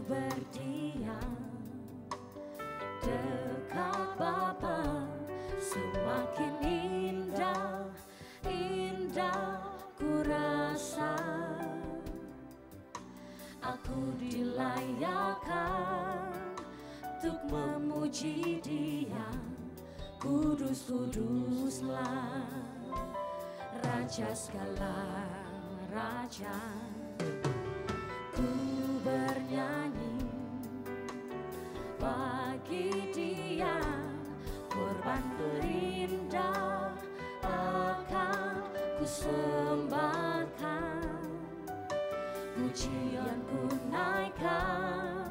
berdiam dekat Bapa, semakin indah, indah ku rasa. Aku dilayakkan untuk memuji Dia, kudus-kuduslah Raja segala raja. Ku bernyanyi bagi Dia, korban terindah akan ku sembahkan. Pujian ku naikkan,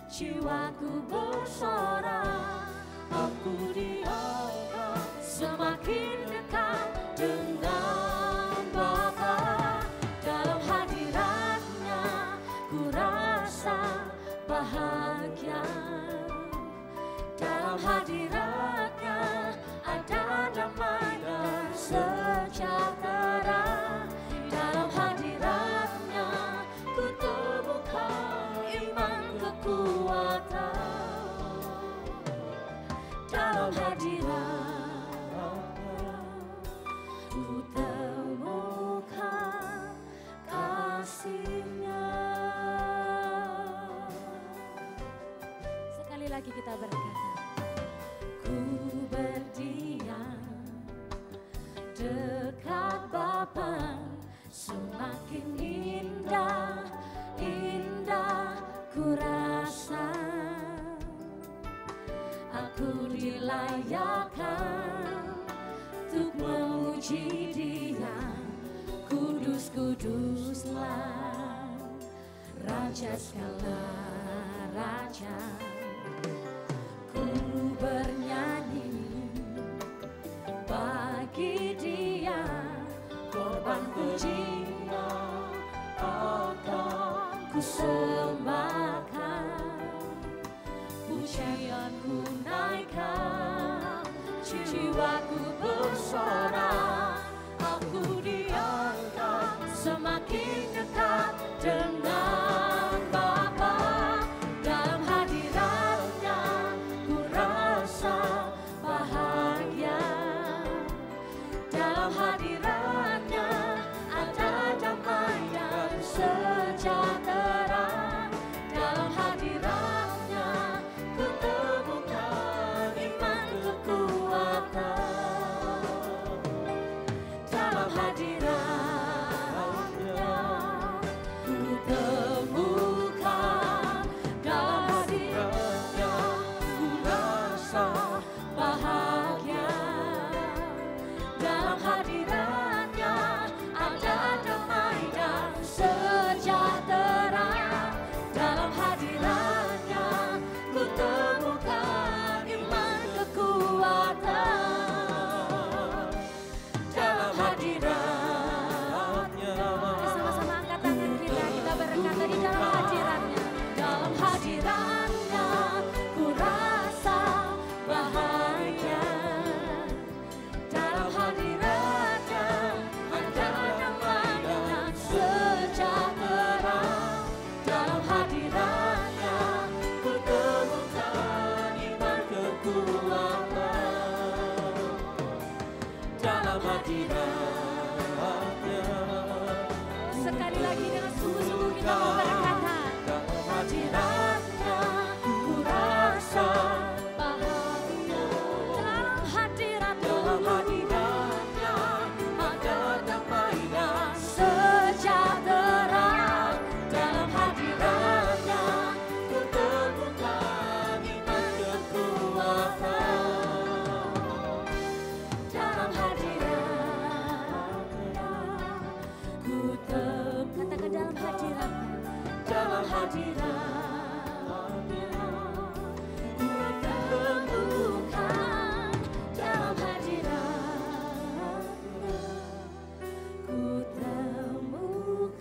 jiwaku bersorak. Aku diangkat semakin dekat dengan Bapa. Dalam hadiratnya ku rasa bahagia. Dalam hadiratnya ada damai dan sejahtera. Dalam hadiratnya ku temukan iman kekuatan. Dalam hadiratnya ku temukan kasih-Nya. Sekali lagi kita berkata, ku berdiam dekat Bapa, semakin indah, indah ku rasa. Aku dilayakkan untuk memuji Dia, kudus-kuduslah Raja segala raja. Ku bernyanyi bagi Dia, korban pujian akan ku sembahkan. Pujianku naikkan, jiwaku bersorak. Aku diangkat semakin dekat dengan Bapa. Dalam hadiratnya ku rasa bahagia. Dalam hadiratnya ada damai dan sejahtera. Dalam hadiratnya ku temukan iman kekuatan. Dalam hadiratnya ku temukan, dalam hadiratnya ku rasa bahagia. Dalam hadiratnya ada damai dan sejahtera. Dalam hadiratnya ku temukan iman kekuatan. Dalam hadiratnya, sama-sama angkat tangan kita berkata di dalam hadiratnya. Dalam hadiratnya ku rasa bahagia. Dalam hadiratnya ada damai dan sejahtera. Dalam hadiratnya ku temukan iman kekuatan. Dalam hadiratnya, sekali lagi dengan sungguh-sungguh kita mau berkata, dalam hadiratnya ku rasa bahagia. Dalam hadiratnya ada damai dan sejahtera. Dalam hadiratnya ku temukan iman kekuatan. Dalam hadiratnya ku temukan, katakan dalam hadiratnya. Dalam hadiratnya ku temukan. Dalam hadiratnya ku temukan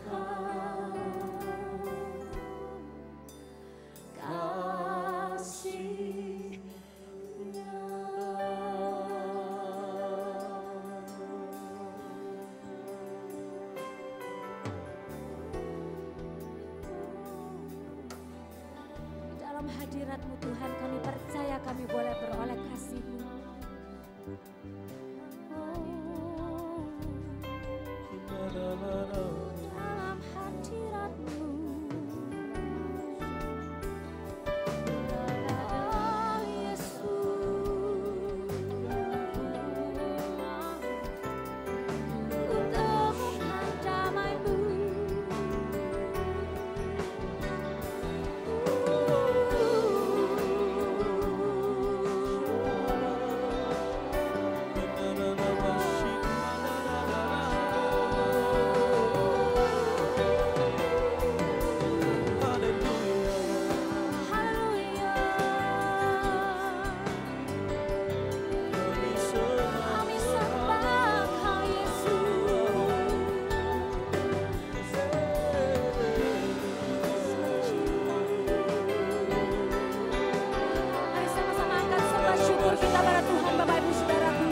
kasih-Nya. dalam hadirat-Mu Tuhan, kami percaya kami boleh beroleh kasih-Mu. Dalam hadirat-Mu, oh Yesus, ku temukan damai-Mu. Kami sembah Kau Mari sama-sama angkat sembah syukur kita pada Tuhan, Bapak Ibu Saudaraku.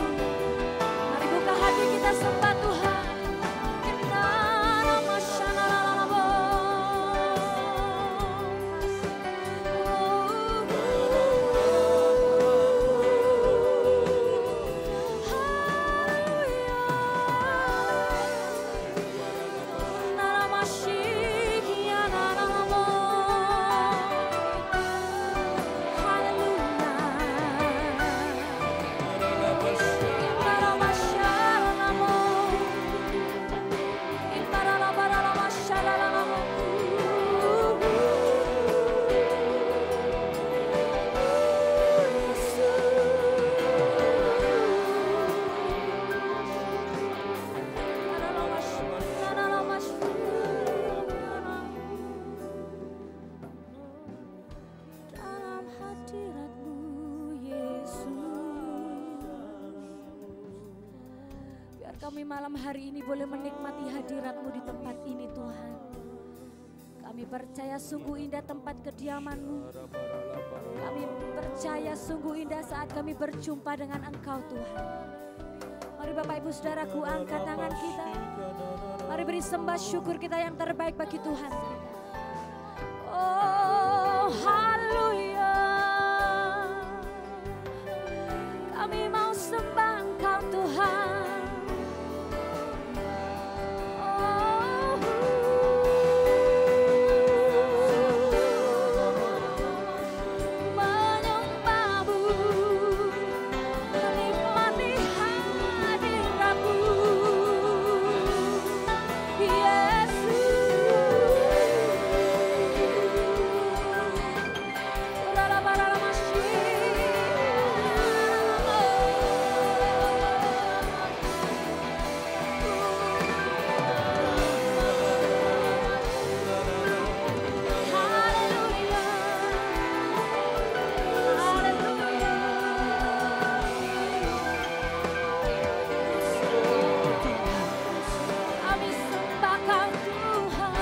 Mari buka hati kita sembah Tuhan. Dalam hadirat-Mu Yesus, biar kami malam hari ini boleh menikmati hadirat-Mu di tempat ini Tuhan. Kami percaya sungguh indah tempat kediaman-Mu. Kami percaya sungguh indah saat kami berjumpa dengan Engkau Tuhan. Mari Bapak Ibu Saudaraku, angkat tangan kita. Mari beri sembah syukur kita yang terbaik bagi Tuhan kita. Oh haleluya, kami mau sembah Engkau Tuhan. Menyembah-Mu, menikmati hadirat-Mu, Yesus. Kami sembahkan Tuhan.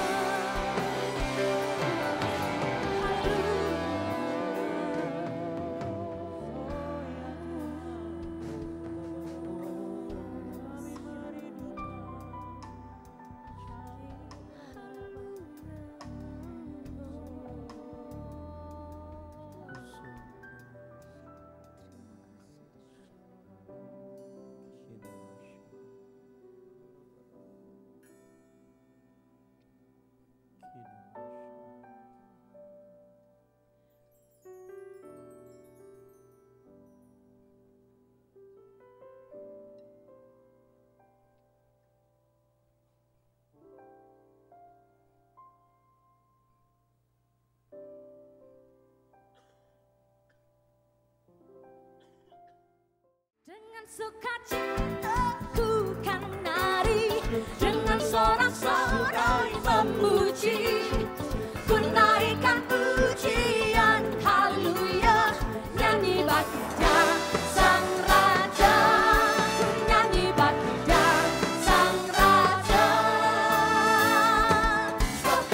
Dengan sukacita ku kan menari, dengan sorak-sorai memuji, ku naikkan pujian haleluya, nyanyi bagi Dia Sang Raja, ku nyanyi bagi Dia Sang Raja. Swap,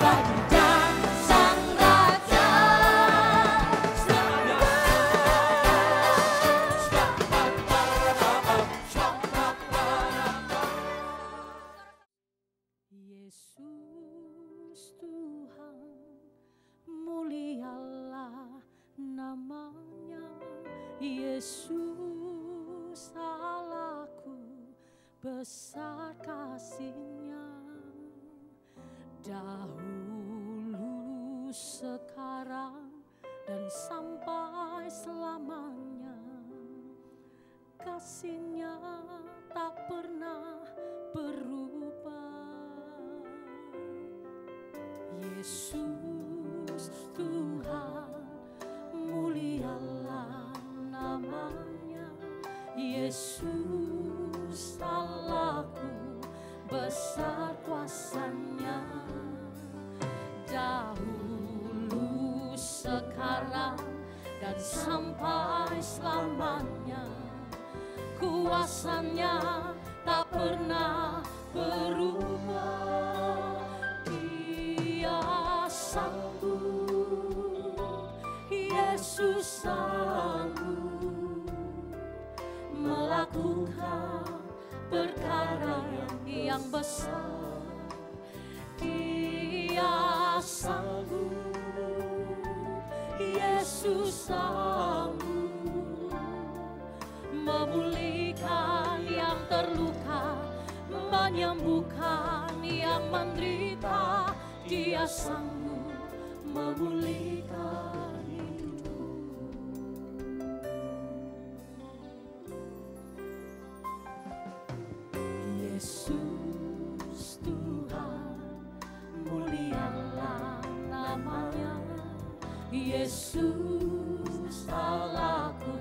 abadi dan Sang Raja. Yesus Tuhan, mulialah namanya. Yesus Allahku, besar kasih-Nya. Dahulu, sekarang, dan sampai selamanya. Kasih-Nya tak pernah berubah. Yesus Tuhan, mulialah namanya. Yesus Allahku, besar kuasa-Nya. Dahulu, sekarang, dan sampai selamanya. Kuasa-Nya tak pernah berubah. Dia sanggup, Yesus sanggup melakukan perkara yang besar. Dia sanggup, Yesus sanggup memulihkan yang terluka, menyembuhkan yang menderita. Dia sanggup memulihkan hidup. Yesus Tuhan, mulialah namanya. Yesus Allahku,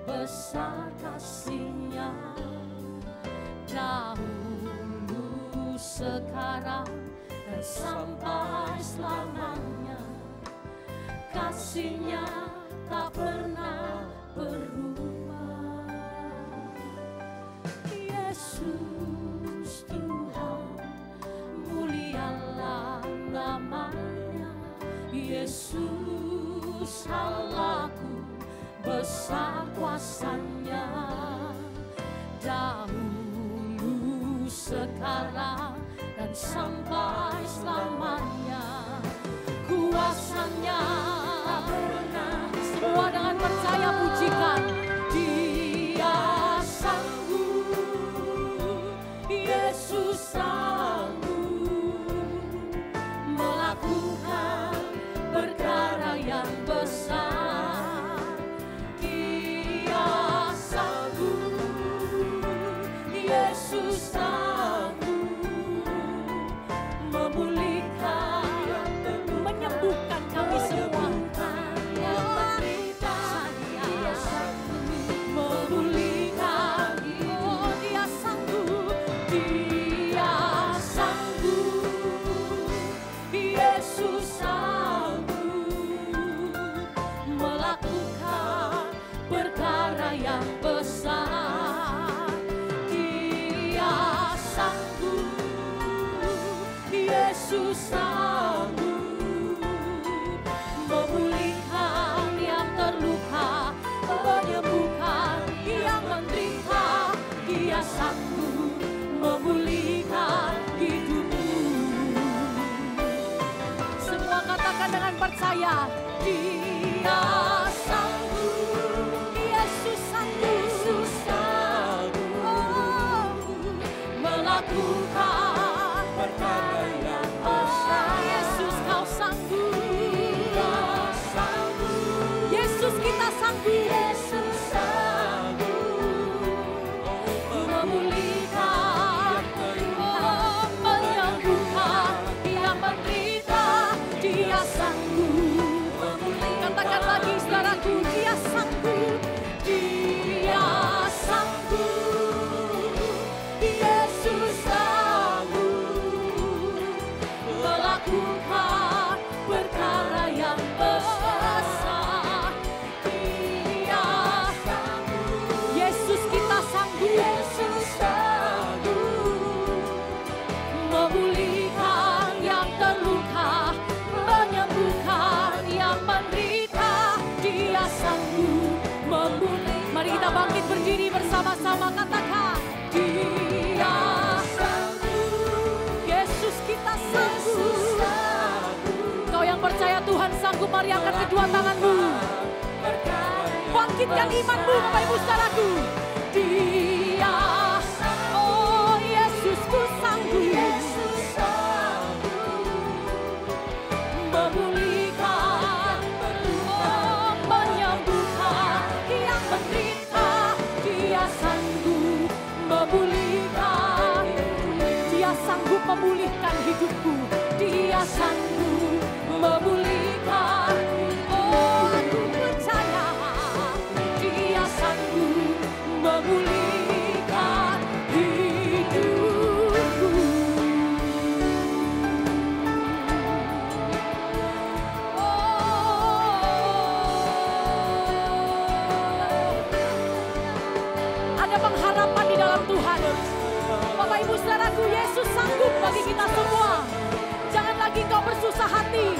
besar kasih-Nya. Dahulu, sekarang, dan sampai selamanya. Kasih-Nya tak pernah berubah. Yesus Tuhan, mulialah namanya. Yesus Allahku, besar kuasa-Nya. Dahulu, sekarang, dan sampai selamanya. Kuasa-Nya tak pernah. Semua dengan percaya pujikan. Dia sanggup, Yesus sanggup melakukan perkara yang besar. Dia sanggup, Yesus sanggup memulihkan, menyembuhkan kami semua. Yang menderita, Dia sanggup memulihkan. Oh, Dia sanggup, Dia sanggup, Yesus sanggup melakukan perkara yang besar. Dia sanggup, Yesus sanggup memulihkan yang terluka, menyembuhkan yang menderita. Dia sanggup memulihkan hidupmu. Semua katakan dengan percaya. Dia sanggup, Yesus sanggup, Yesus sanggup melakukan perkara yang besar. Yesus, Kau sanggup, Kau sanggup. Yesus, kita sanggup. Yesus sanggup memulihkan, menyembuhkan yang menderita. Dia sanggup. Katakan lagi, saudaraku. bersama-sama katakan, Dia sanggup. Yesus kita sanggup. Kau yang percaya Tuhan sanggup, mari angkat kedua tanganmu. Bangkitkan imanmu, Bapak Ibu Saudaraku. Dia, oh Yesusku sanggup. Memulihkan, oh menyembuhkan yang menderita. Dia sanggup memulihkan. Dia sanggup memulihkan hidupku. Dia sanggup memulihkan. Oh aku percaya. Dia sanggup memulihkan hidupku. Ada pengharapan di dalam Tuhan. Bapak Ibu Saudaraku, Yesus sanggup bagi kita semua. Jangan lagi kau bersusah hati,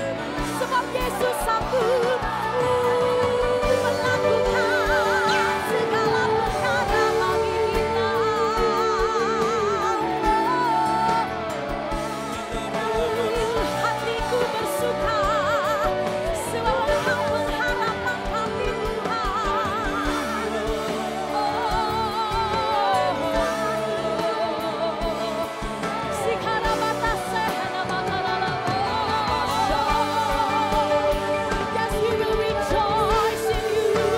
sebab Yesus sanggup melakukan segala perkara bagi kita. Hatiku bersuka, sebab Engkau pengharapan kami Tuhan. Yes, we will rejoice in you.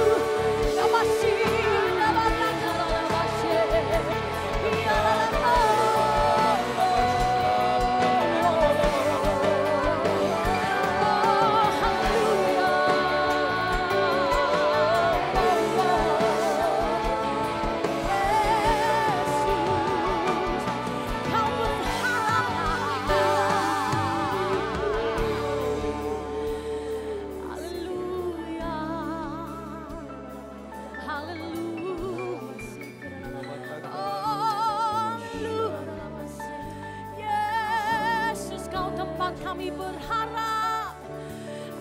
Kami berharap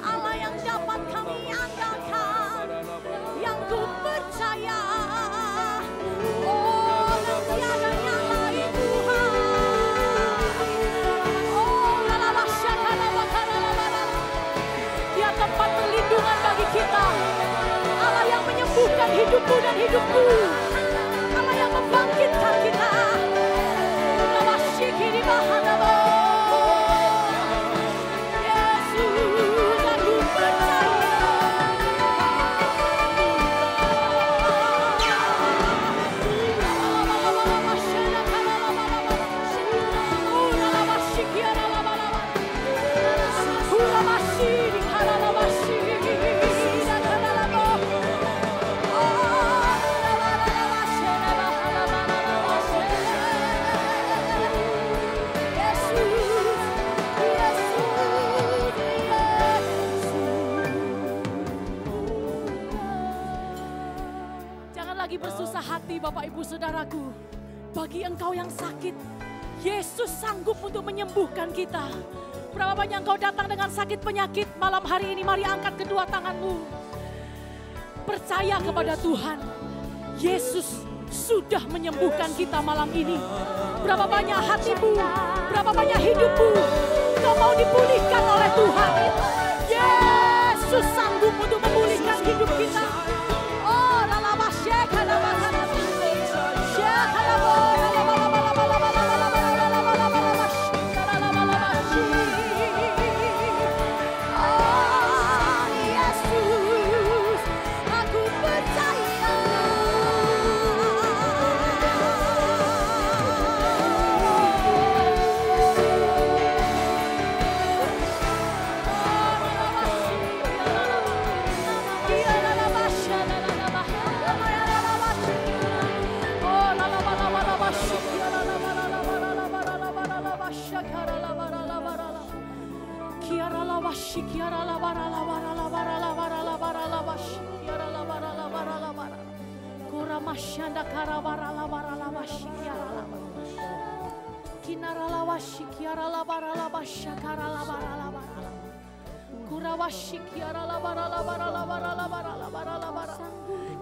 Allah yang dapat kami andalkan, yang ku percaya. Oh, dan tiada yang lain Tuhan. Oh, Dia tempat perlindungan bagi kita. Allah yang menyembuhkan hidupmu dan hidupku. Allah yang membangkitkan kita. Bersusah hati Bapak Ibu Saudaraku. Bagi engkau yang sakit, Yesus sanggup untuk menyembuhkan kita. Berapa banyak engkau datang dengan sakit penyakit malam hari ini, mari angkat kedua tanganmu. Percaya kepada Tuhan. Yesus sudah menyembuhkan kita malam ini. Berapa banyak hatimu, berapa banyak hidupmu, kau mau dipulihkan oleh Tuhan. Yesus sanggup untuk memulihkan hidup kita.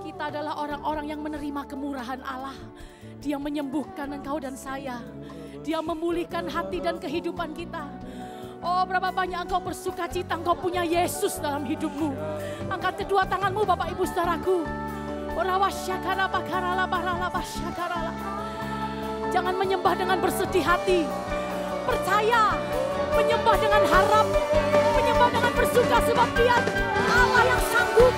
Kita kita adalah orang-orang yang menerima kemurahan Allah. Dia menyembuhkan engkau dan saya. Dia memulihkan hati dan kehidupan kita. Oh, berapa banyak engkau bersuka cita, engkau punya Yesus dalam hidupmu. Angkat kedua tanganmu Bapak Ibu saudaraku. Jangan menyembah dengan bersedih hati. Percaya, menyembah dengan harap, menyembah dengan bersuka sebab Dia Allah yang sanggup.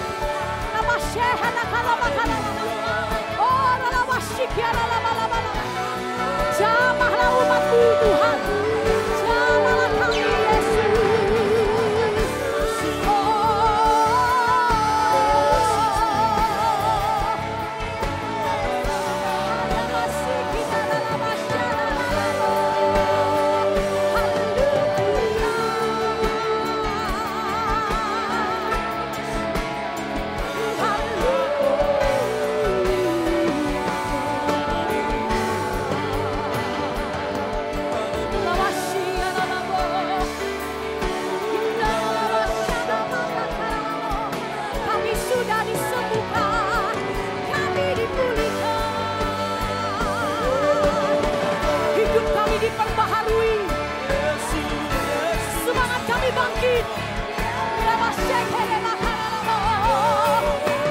Jamahlah umatmu Tuhan, jamahlah kami Yesus.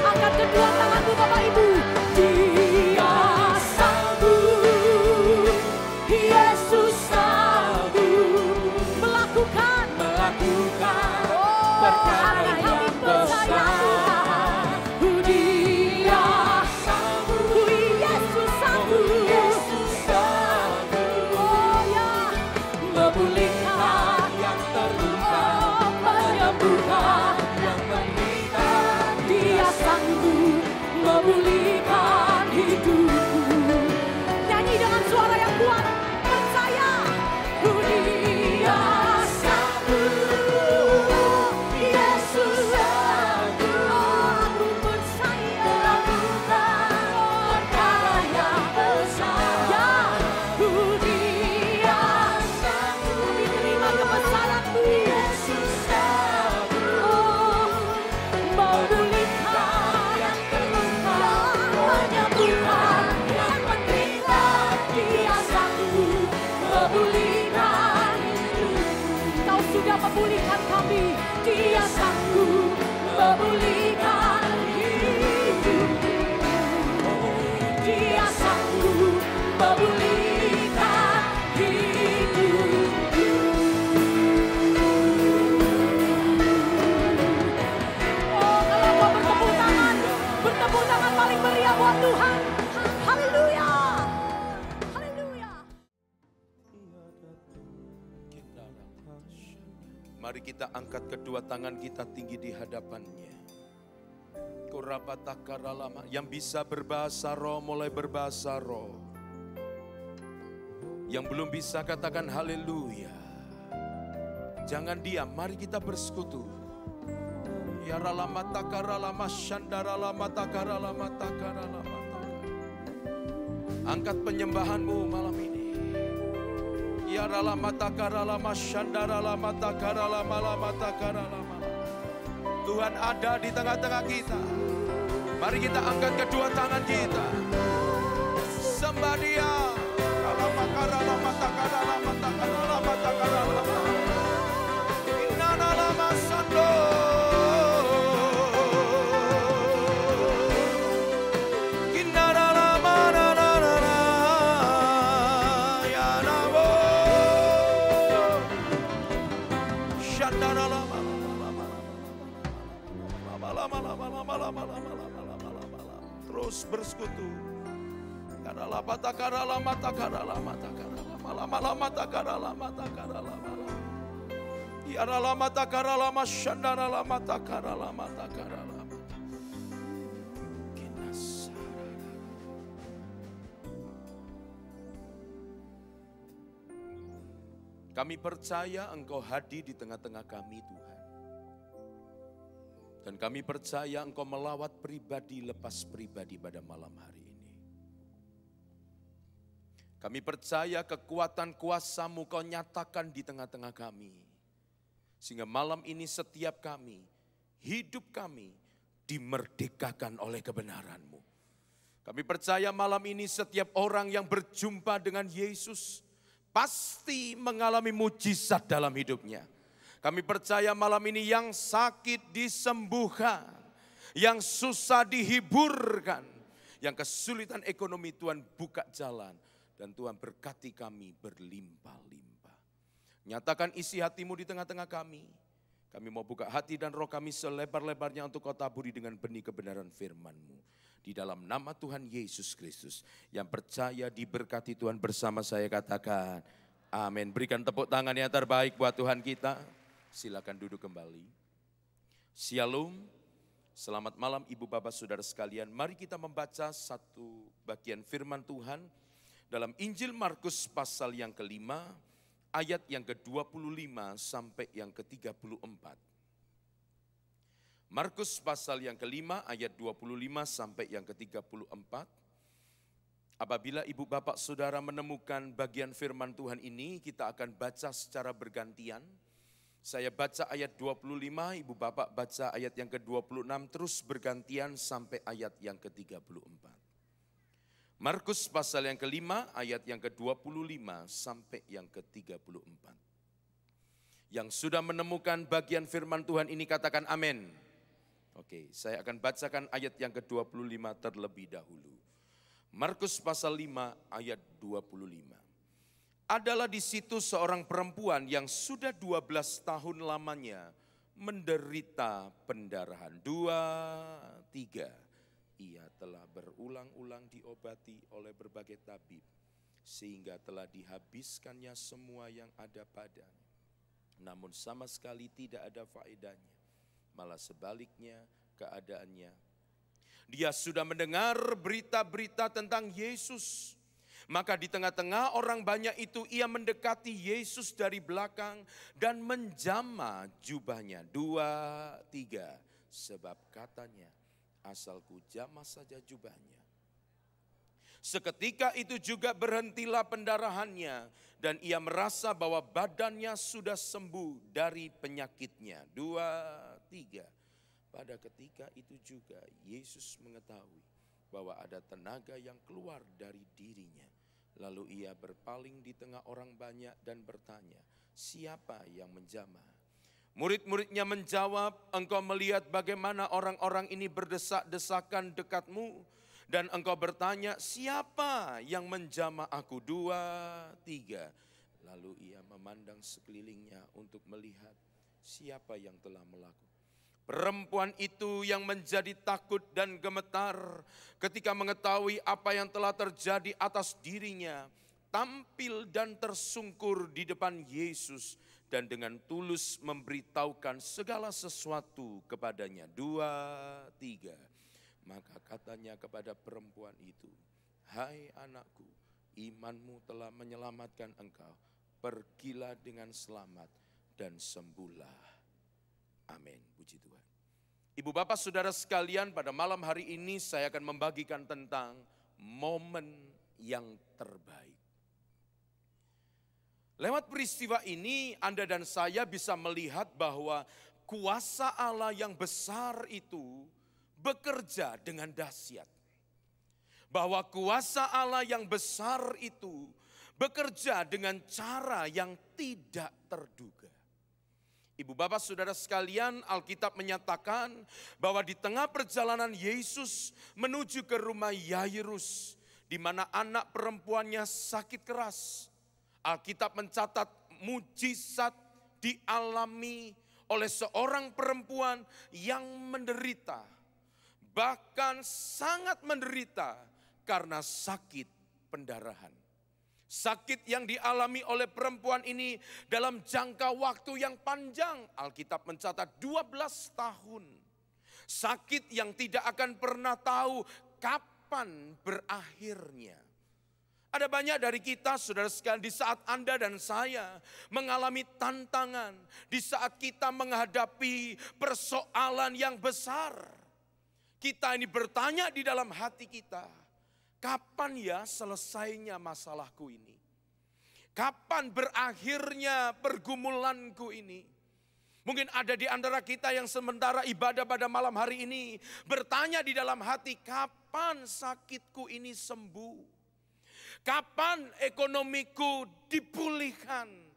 Angkat kedua tanganmu Bapak Ibu. Dia sanggup, Yesus sanggup melakukan perkara yang besar. Dia sanggup, Yesus sanggup, oh ya, memulihkan yang terluka, menyembuhkan yang menderita. Dia sanggup memulihkan hidupku. Nyanyi dengan suara yang kuat, percaya. Dia sanggup, Yesus sanggup, aku percaya melakukan perkara yang besar. Ya, Dia sanggup, kami terima kebesaran-Mu. Yesus sanggup memulihkan yang terluka, menyembuhkan yang menderita. Dia sanggup memulihkan hidupku. Kau sudah memulihkan kami. Dia sanggup memulihkan hidupku. Dia sanggup memulihkan hidupku. Oh, kalau kau bertepuk tangan paling meriah buat Tuhan. Haleluya. Haleluya. Mari kita angkat kedua tangan kita tinggi di hadapannya. Kurabatakara, yang bisa berbahasa roh mulai berbahasa roh. Yang belum bisa katakan haleluya. Jangan diam, mari kita bersekutu. Ya ralama takara lama shandara lama takara lama takara lama takara. Angkat penyembahanmu malam ini. Ya ralama takara lama shandara lama takara lama takara lama. Tuhan ada di tengah-tengah kita. Mari kita angkat kedua tangan kita. Sembah Dia. Lama takara lama takara lama takara lama takara lama. Inana lama sando. Terus bersekutu. Karena lama takara lama takara lama takara lama lama takara lama takara lama. Ya lama takara lama shandara lama takara lama takara lama. Kami percaya Engkau hadir di tengah-tengah kami, Tuhan. Dan kami percaya Engkau melawat pribadi lepas pribadi pada malam hari ini. Kami percaya kekuatan kuasa-Mu Kau nyatakan di tengah-tengah kami. Sehingga malam ini setiap kami, hidup kami dimerdekakan oleh kebenaran-Mu. Kami percaya malam ini setiap orang yang berjumpa dengan Yesus pasti mengalami mujizat dalam hidupnya. Kami percaya malam ini yang sakit disembuhkan, yang susah dihiburkan, yang kesulitan ekonomi Tuhan buka jalan, dan Tuhan berkati kami berlimpah-limpah. Nyatakan isi hatimu di tengah-tengah kami. Kami mau buka hati dan roh kami selebar-lebarnya untuk Kau taburi dengan benih kebenaran firman-Mu. Di dalam nama Tuhan Yesus Kristus, yang percaya diberkati Tuhan bersama saya katakan amin. Berikan tepuk tangan yang terbaik buat Tuhan kita. Silakan duduk kembali. Shalom, selamat malam Ibu Bapak Saudara sekalian. Mari kita membaca satu bagian firman Tuhan dalam Injil Markus pasal yang kelima, ayat yang ke-25 sampai yang ke-34. Markus pasal yang kelima ayat 25 sampai yang ke-34. Apabila Ibu Bapak Saudara menemukan bagian firman Tuhan ini, kita akan baca secara bergantian. Saya baca ayat 25, Ibu Bapak baca ayat yang ke-26, terus bergantian sampai ayat yang ke-34. Markus pasal yang kelima ayat yang ke-25 sampai yang ke-34. Yang sudah menemukan bagian firman Tuhan ini katakan amin. Oke, saya akan bacakan ayat yang ke-25 terlebih dahulu. Markus pasal 5 ayat 25. Adalah di situ seorang perempuan yang sudah 12 tahun lamanya menderita pendarahan. 2, 3. Ia telah berulang-ulang diobati oleh berbagai tabib, sehingga telah dihabiskannya semua yang ada padanya. Namun sama sekali tidak ada faedahnya. Malah sebaliknya keadaannya. Dia sudah mendengar berita-berita tentang Yesus. Maka di tengah-tengah orang banyak itu ia mendekati Yesus dari belakang dan menjamah jubahnya. 2, 3. Sebab katanya, asalku jamah saja jubahnya. Seketika itu juga berhentilah pendarahannya dan ia merasa bahwa badannya sudah sembuh dari penyakitnya. 2, 3. Pada ketika itu juga Yesus mengetahui bahwa ada tenaga yang keluar dari dirinya. Lalu ia berpaling di tengah orang banyak dan bertanya, siapa yang menjamah? Murid-muridnya menjawab, engkau melihat bagaimana orang-orang ini berdesak-desakan dekatmu, dan engkau bertanya, siapa yang menjamah aku? 2, 3. Lalu ia memandang sekelilingnya untuk melihat siapa yang telah melakukan. Perempuan itu yang menjadi takut dan gemetar ketika mengetahui apa yang telah terjadi atas dirinya, tampil dan tersungkur di depan Yesus dan dengan tulus memberitahukan segala sesuatu kepadanya. 2, 3. Maka katanya kepada perempuan itu, hai anakku, imanmu telah menyelamatkan engkau. Pergilah dengan selamat dan sembuhlah. Amin. Puji Tuhan. Ibu Bapak Saudara sekalian, pada malam hari ini saya akan membagikan tentang momen yang terbaik. Lewat peristiwa ini Anda dan saya bisa melihat bahwa kuasa Allah yang besar itu bekerja dengan dahsyat. Bahwa kuasa Allah yang besar itu bekerja dengan cara yang tidak terduga. Ibu Bapak Saudara sekalian, Alkitab menyatakan bahwa di tengah perjalanan Yesus menuju ke rumah Yairus, di mana anak perempuannya sakit keras. Alkitab mencatat mujizat dialami oleh seorang perempuan yang menderita. Bahkan sangat menderita karena sakit pendarahan. Sakit yang dialami oleh perempuan ini dalam jangka waktu yang panjang. Alkitab mencatat 12 tahun. Sakit yang tidak akan pernah tahu kapan berakhirnya. Ada banyak dari kita, saudara sekalian, di saat Anda dan saya mengalami tantangan, di saat kita menghadapi persoalan yang besar, kita ini bertanya di dalam hati kita, kapan ya selesainya masalahku ini? Kapan berakhirnya pergumulanku ini? Mungkin ada di antara kita yang sementara ibadah pada malam hari ini bertanya di dalam hati, kapan sakitku ini sembuh? Kapan ekonomiku dipulihkan?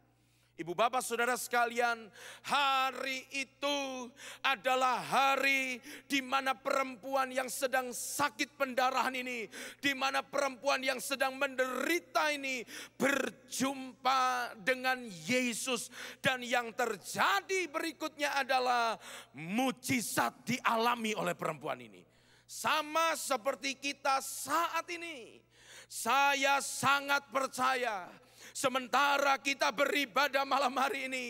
Ibu bapak saudara sekalian, hari itu adalah hari di mana perempuan yang sedang sakit pendarahan ini, di mana perempuan yang sedang menderita ini berjumpa dengan Yesus. Dan yang terjadi berikutnya adalah mujizat dialami oleh perempuan ini. Sama seperti kita saat ini. Saya sangat percaya, sementara kita beribadah malam hari ini,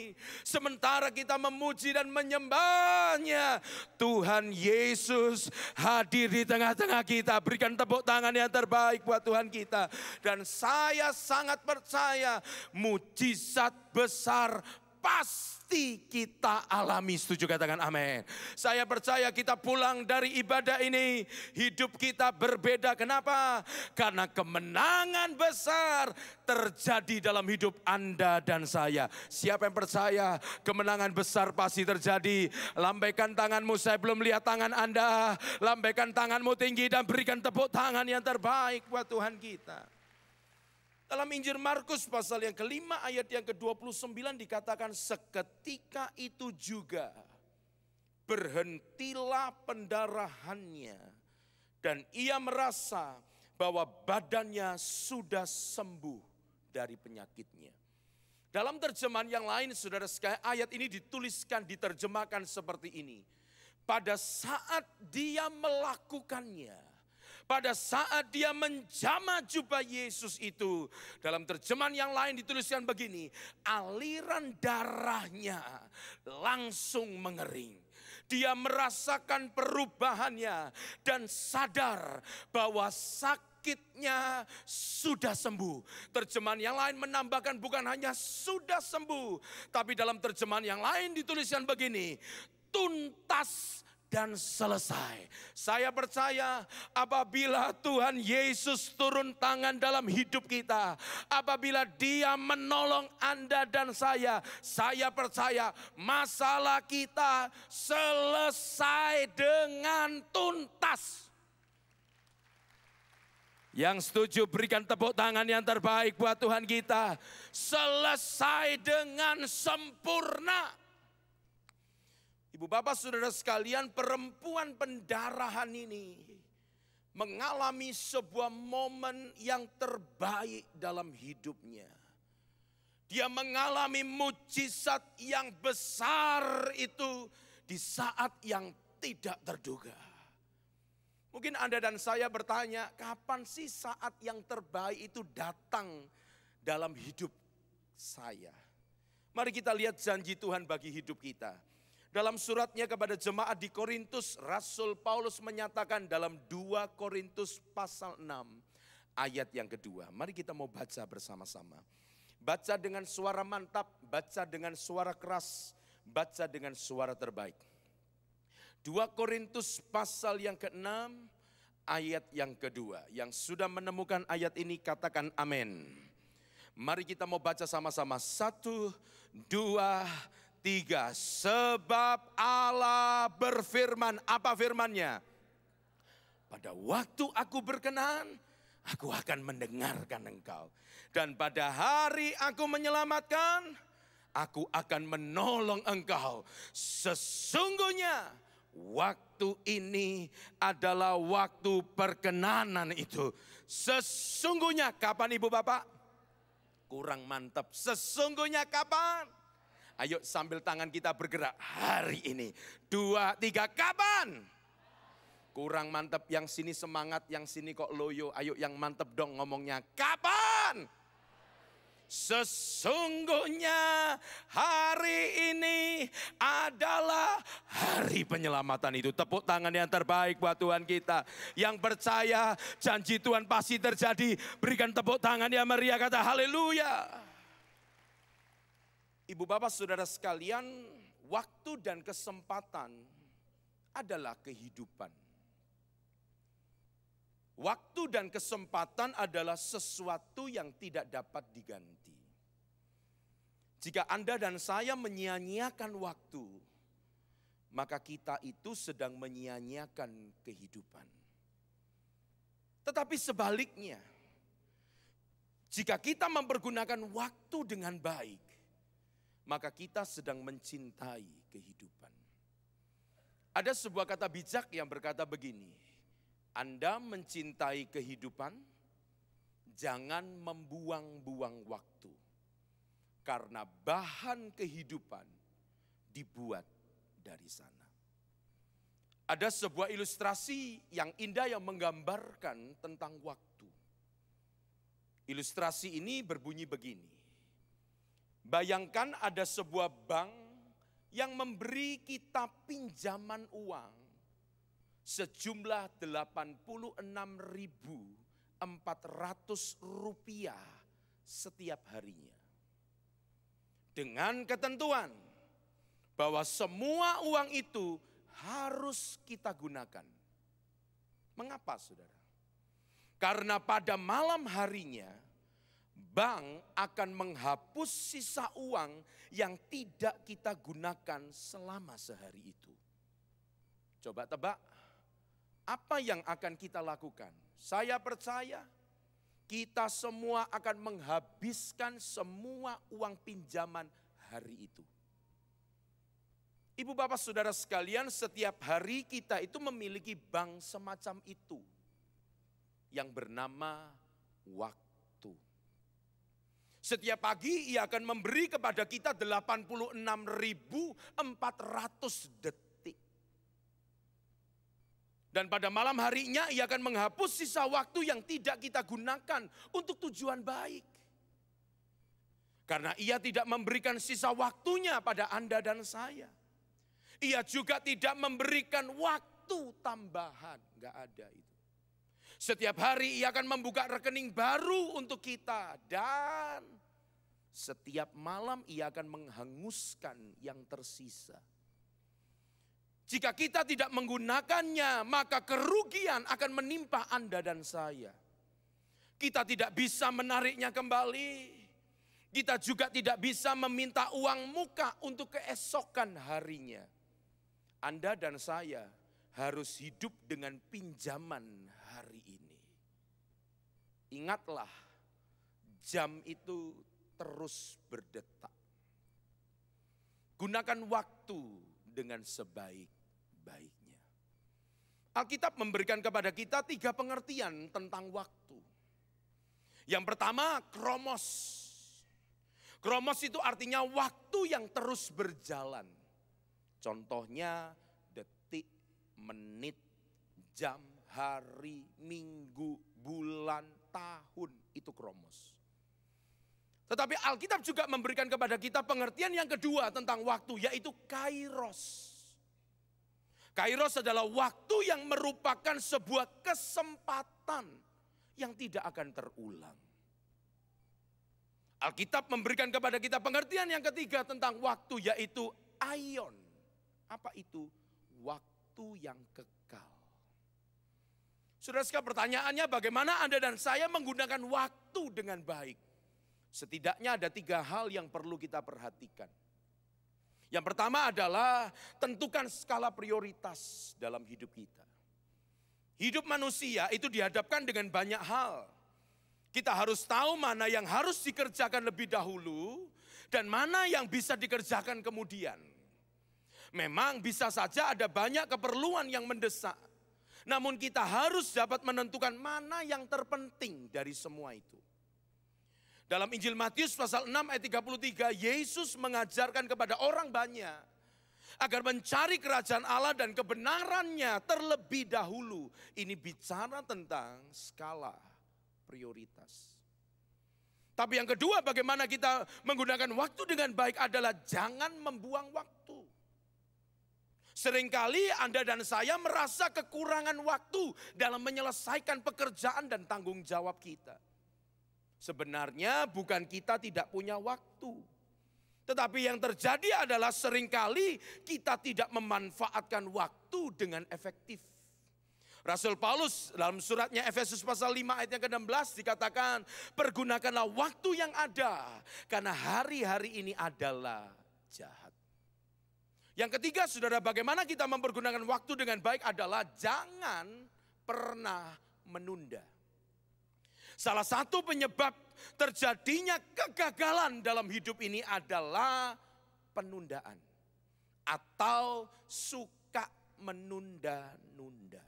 sementara kita memuji dan menyembahnya, Tuhan Yesus hadir di tengah-tengah kita. Berikan tepuk tangan yang terbaik buat Tuhan kita. Dan saya sangat percaya mujizat besar pasti kita alami. Setuju, katakan amin. Saya percaya kita pulang dari ibadah ini, hidup kita berbeda. Kenapa? Karena kemenangan besar terjadi dalam hidup Anda dan saya. Siapa yang percaya kemenangan besar pasti terjadi? Lambaikan tanganmu, saya belum lihat tangan Anda. Lambaikan tanganmu tinggi dan berikan tepuk tangan yang terbaik buat Tuhan kita. Dalam Injil Markus pasal yang kelima ayat yang ke-29 dikatakan, seketika itu juga berhentilah pendarahannya dan ia merasa bahwa badannya sudah sembuh dari penyakitnya. Dalam terjemahan yang lain, saudara sekalian, ayat ini diterjemahkan seperti ini. Pada saat dia melakukannya, pada saat dia menjamah jubah Yesus itu, dalam terjemahan yang lain dituliskan begini, aliran darahnya langsung mengering. Dia merasakan perubahannya dan sadar bahwa sakitnya sudah sembuh. Terjemahan yang lain menambahkan bukan hanya sudah sembuh, tapi dalam terjemahan yang lain dituliskan begini, tuntas dan selesai. Saya percaya apabila Tuhan Yesus turun tangan dalam hidup kita, apabila Dia menolong Anda dan saya percaya masalah kita selesai dengan tuntas. Yang setuju berikan tepuk tangan yang terbaik buat Tuhan kita. Selesai dengan sempurna. Ibu bapak saudara sekalian, perempuan pendarahan ini mengalami sebuah momen yang terbaik dalam hidupnya. Dia mengalami mujizat yang besar itu di saat yang tidak terduga. Mungkin Anda dan saya bertanya, kapan sih saat yang terbaik itu datang dalam hidup saya? Mari kita lihat janji Tuhan bagi hidup kita. Dalam suratnya kepada jemaat di Korintus, Rasul Paulus menyatakan dalam 2 Korintus pasal 6 ayat yang kedua. Mari kita mau baca bersama-sama. Baca dengan suara mantap, baca dengan suara keras, baca dengan suara terbaik. 2 Korintus pasal yang ke-6 ayat yang kedua. Yang sudah menemukan ayat ini katakan amin. Mari kita mau baca sama-sama. 1, 2, 3. Sebab Allah berfirman, apa firman-Nya? Pada waktu aku berkenan, aku akan mendengarkan engkau. Dan pada hari aku menyelamatkan, aku akan menolong engkau. Sesungguhnya waktu ini adalah waktu perkenanan itu. Sesungguhnya kapan ibu bapak? Kurang mantap. Sesungguhnya kapan? Ayo sambil tangan kita bergerak hari ini. 2, 3, kapan? Kurang mantap, yang sini semangat, yang sini kok loyo. Ayo yang mantap dong ngomongnya, kapan? Sesungguhnya hari ini adalah hari penyelamatan itu. Tepuk tangan yang terbaik buat Tuhan kita. Yang percaya janji Tuhan pasti terjadi. Berikan tepuk tangan yang meriah, kata haleluya. Ibu bapak saudara sekalian, waktu dan kesempatan adalah kehidupan. Waktu dan kesempatan adalah sesuatu yang tidak dapat diganti. Jika Anda dan saya menyia-nyiakan waktu, maka kita itu sedang menyia-nyiakan kehidupan. Tetapi sebaliknya, jika kita mempergunakan waktu dengan baik, maka kita sedang mencintai kehidupan. Ada sebuah kata bijak yang berkata begini, Anda mencintai kehidupan, jangan membuang-buang waktu. Karena bahan kehidupan dibuat dari sana. Ada sebuah ilustrasi yang indah yang menggambarkan tentang waktu. Ilustrasi ini berbunyi begini. Bayangkan ada sebuah bank yang memberi kita pinjaman uang sejumlah Rp86.400 setiap harinya. Dengan ketentuan bahwa semua uang itu harus kita gunakan. Mengapa saudara? Karena pada malam harinya bank akan menghapus sisa uang yang tidak kita gunakan selama sehari itu. Coba tebak, apa yang akan kita lakukan? Saya percaya kita semua akan menghabiskan semua uang pinjaman hari itu. Ibu bapak saudara sekalian, setiap hari kita itu memiliki bank semacam itu yang bernama waktu. Setiap pagi ia akan memberi kepada kita 86.400 detik. Dan pada malam harinya ia akan menghapus sisa waktu yang tidak kita gunakan untuk tujuan baik. Karena ia tidak memberikan sisa waktunya pada Anda dan saya. Ia juga tidak memberikan waktu tambahan, enggak ada itu. Setiap hari ia akan membuka rekening baru untuk kita dan setiap malam ia akan menghanguskan yang tersisa. Jika kita tidak menggunakannya, maka kerugian akan menimpa Anda dan saya. Kita tidak bisa menariknya kembali. Kita juga tidak bisa meminta uang muka untuk keesokan harinya. Anda dan saya harus hidup dengan pinjaman hari ini. Ingatlah, jam itu terus berdetak. Gunakan waktu dengan sebaik-baiknya. Alkitab memberikan kepada kita 3 pengertian tentang waktu. Yang pertama, kromos. Kromos itu artinya waktu yang terus berjalan. Contohnya detik, menit, jam, hari, minggu, bulan, tahun, itu kromos. Tetapi Alkitab juga memberikan kepada kita pengertian yang kedua tentang waktu, yaitu kairos. Kairos adalah waktu yang merupakan sebuah kesempatan yang tidak akan terulang. Alkitab memberikan kepada kita pengertian yang ketiga tentang waktu, yaitu aion. Apa itu? Waktu yang kekal. Saudara sekalian, pertanyaannya bagaimana Anda dan saya menggunakan waktu dengan baik? Setidaknya ada 3 hal yang perlu kita perhatikan. Yang pertama adalah tentukan skala prioritas dalam hidup kita. Hidup manusia itu dihadapkan dengan banyak hal. Kita harus tahu mana yang harus dikerjakan lebih dahulu dan mana yang bisa dikerjakan kemudian. Memang bisa saja ada banyak keperluan yang mendesak. Namun kita harus dapat menentukan mana yang terpenting dari semua itu. Dalam Injil Matius pasal 6 ayat 33, Yesus mengajarkan kepada orang banyak agar mencari kerajaan Allah dan kebenarannya terlebih dahulu. Ini bicara tentang skala prioritas. Tapi yang kedua, bagaimana kita menggunakan waktu dengan baik adalah jangan membuang waktu. Seringkali Anda dan saya merasa kekurangan waktu dalam menyelesaikan pekerjaan dan tanggung jawab kita. Sebenarnya bukan kita tidak punya waktu. Tetapi yang terjadi adalah seringkali kita tidak memanfaatkan waktu dengan efektif. Rasul Paulus dalam suratnya Efesus pasal 5 ayat yang ke-16 dikatakan, pergunakanlah waktu yang ada karena hari-hari ini adalah jahat. Yang ketiga saudara, bagaimana kita mempergunakan waktu dengan baik adalah jangan pernah menunda. Salah satu penyebab terjadinya kegagalan dalam hidup ini adalah penundaan atau suka menunda-nunda.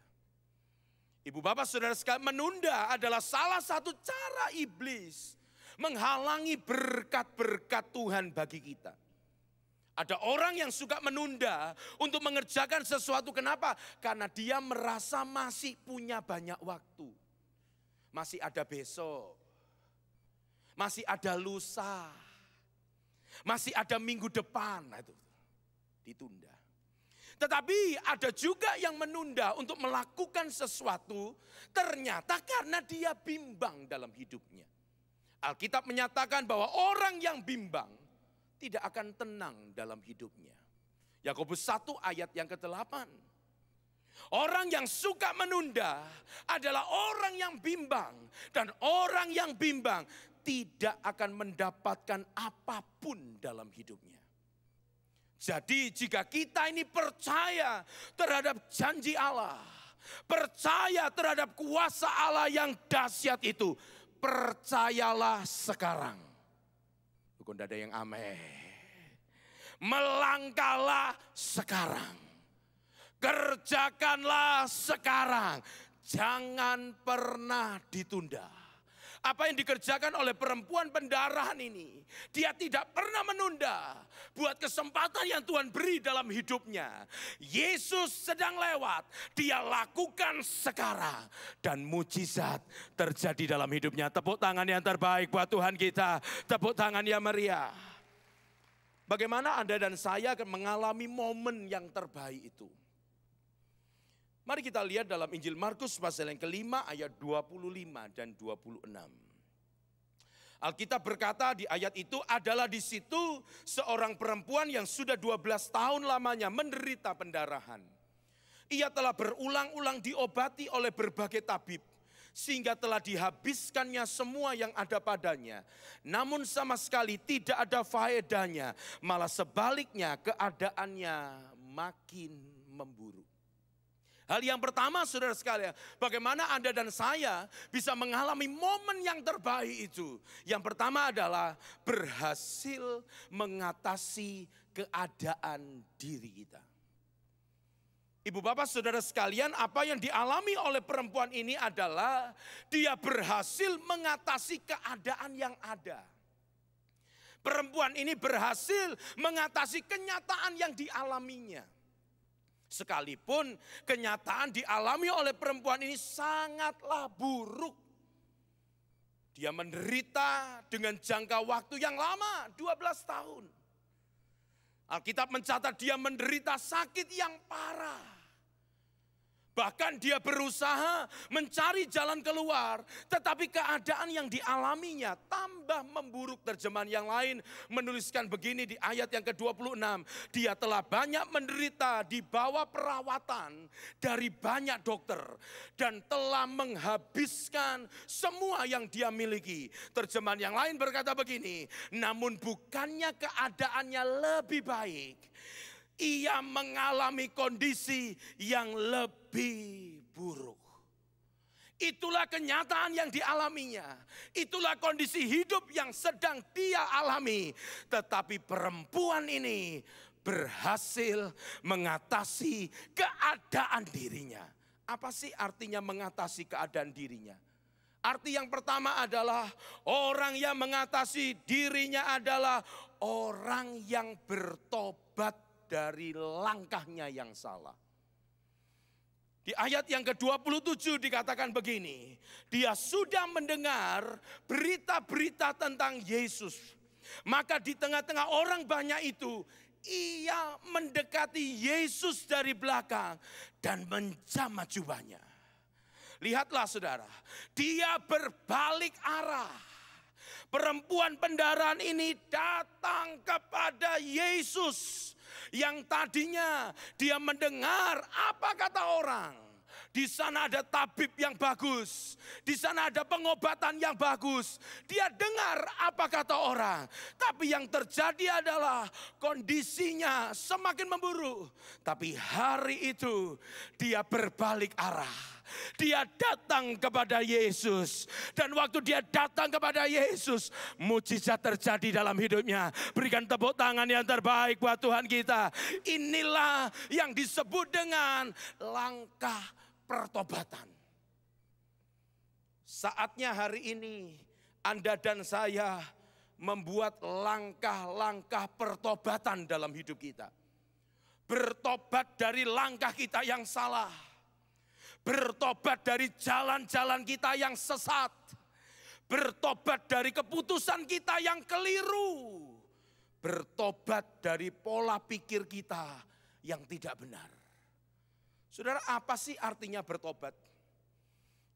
Ibu bapak saudara sekalian, menunda adalah salah satu cara iblis menghalangi berkat-berkat Tuhan bagi kita. Ada orang yang suka menunda untuk mengerjakan sesuatu. Kenapa? Karena dia merasa masih punya banyak waktu. Masih ada besok. Masih ada lusa. Masih ada minggu depan. Nah, itu ditunda. Tetapi ada juga yang menunda untuk melakukan sesuatu ternyata karena dia bimbang dalam hidupnya. Alkitab menyatakan bahwa orang yang bimbang tidak akan tenang dalam hidupnya. Yakobus 1 ayat yang ke-8. Orang yang suka menunda adalah orang yang bimbang. Dan orang yang bimbang tidak akan mendapatkan apapun dalam hidupnya. Jadi jika kita ini percaya terhadap janji Allah, percaya terhadap kuasa Allah yang dahsyat itu, percayalah sekarang. Bukan ada yang amin. Melangkahlah sekarang. Kerjakanlah sekarang. Jangan pernah ditunda. Apa yang dikerjakan oleh perempuan pendarahan ini, dia tidak pernah menunda buat kesempatan yang Tuhan beri dalam hidupnya. Yesus sedang lewat, dia lakukan sekarang dan mujizat terjadi dalam hidupnya. Tepuk tangan yang terbaik buat Tuhan kita, tepuk tangan yang meriah. Bagaimana Anda dan saya akan mengalami momen yang terbaik itu? Mari kita lihat dalam Injil Markus pasal yang ke-5 ayat 25 dan 26. Alkitab berkata di ayat itu adalah di situ seorang perempuan yang sudah 12 tahun lamanya menderita pendarahan. Ia telah berulang-ulang diobati oleh berbagai tabib sehingga telah dihabiskannya semua yang ada padanya. Namun sama sekali tidak ada faedahnya, malah sebaliknya keadaannya makin memburuk. Hal yang pertama saudara sekalian, bagaimana Anda dan saya bisa mengalami momen yang terbaik itu. Yang pertama adalah berhasil mengatasi keadaan diri kita. Ibu bapak saudara sekalian, apa yang dialami oleh perempuan ini adalah dia berhasil mengatasi keadaan yang ada. Perempuan ini berhasil mengatasi kenyataan yang dialaminya. Sekalipun kenyataan dialami oleh perempuan ini sangatlah buruk. Dia menderita dengan jangka waktu yang lama, 12 tahun. Alkitab mencatat dia menderita sakit yang parah. Bahkan dia berusaha mencari jalan keluar, tetapi keadaan yang dialaminya tambah memburuk. Terjemahan yang lain menuliskan begini di ayat yang ke-26. Dia telah banyak menderita di bawah perawatan dari banyak dokter dan telah menghabiskan semua yang dia miliki. Terjemahan yang lain berkata begini, namun bukannya keadaannya lebih baik. Ia mengalami kondisi yang lebih buruk. Itulah kenyataan yang dialaminya. Itulah kondisi hidup yang sedang dia alami. Tetapi perempuan ini berhasil mengatasi keadaan dirinya. Apa sih artinya mengatasi keadaan dirinya? Arti yang pertama adalah orang yang mengatasi dirinya adalah orang yang bertobat dari langkahnya yang salah. Di ayat yang ke-27 dikatakan begini, dia sudah mendengar berita-berita tentang Yesus. Maka di tengah-tengah orang banyak itu, ia mendekati Yesus dari belakang dan menjamah jubahnya. Lihatlah saudara, dia berbalik arah. Perempuan pendarahan ini datang kepada Yesus. Yang tadinya dia mendengar apa kata orang. Di sana ada tabib yang bagus. Di sana ada pengobatan yang bagus. Dia dengar apa kata orang. Tapi yang terjadi adalah kondisinya semakin memburuk. Tapi hari itu dia berbalik arah. Dia datang kepada Yesus. Dan waktu dia datang kepada Yesus, mujizat terjadi dalam hidupnya. Berikan tepuk tangan yang terbaik buat Tuhan kita. Inilah yang disebut dengan langkah pertobatan. Saatnya hari ini Anda dan saya membuat langkah-langkah pertobatan dalam hidup kita. Bertobat dari langkah kita yang salah. Bertobat dari jalan-jalan kita yang sesat. Bertobat dari keputusan kita yang keliru. Bertobat dari pola pikir kita yang tidak benar. Saudara, apa sih artinya bertobat?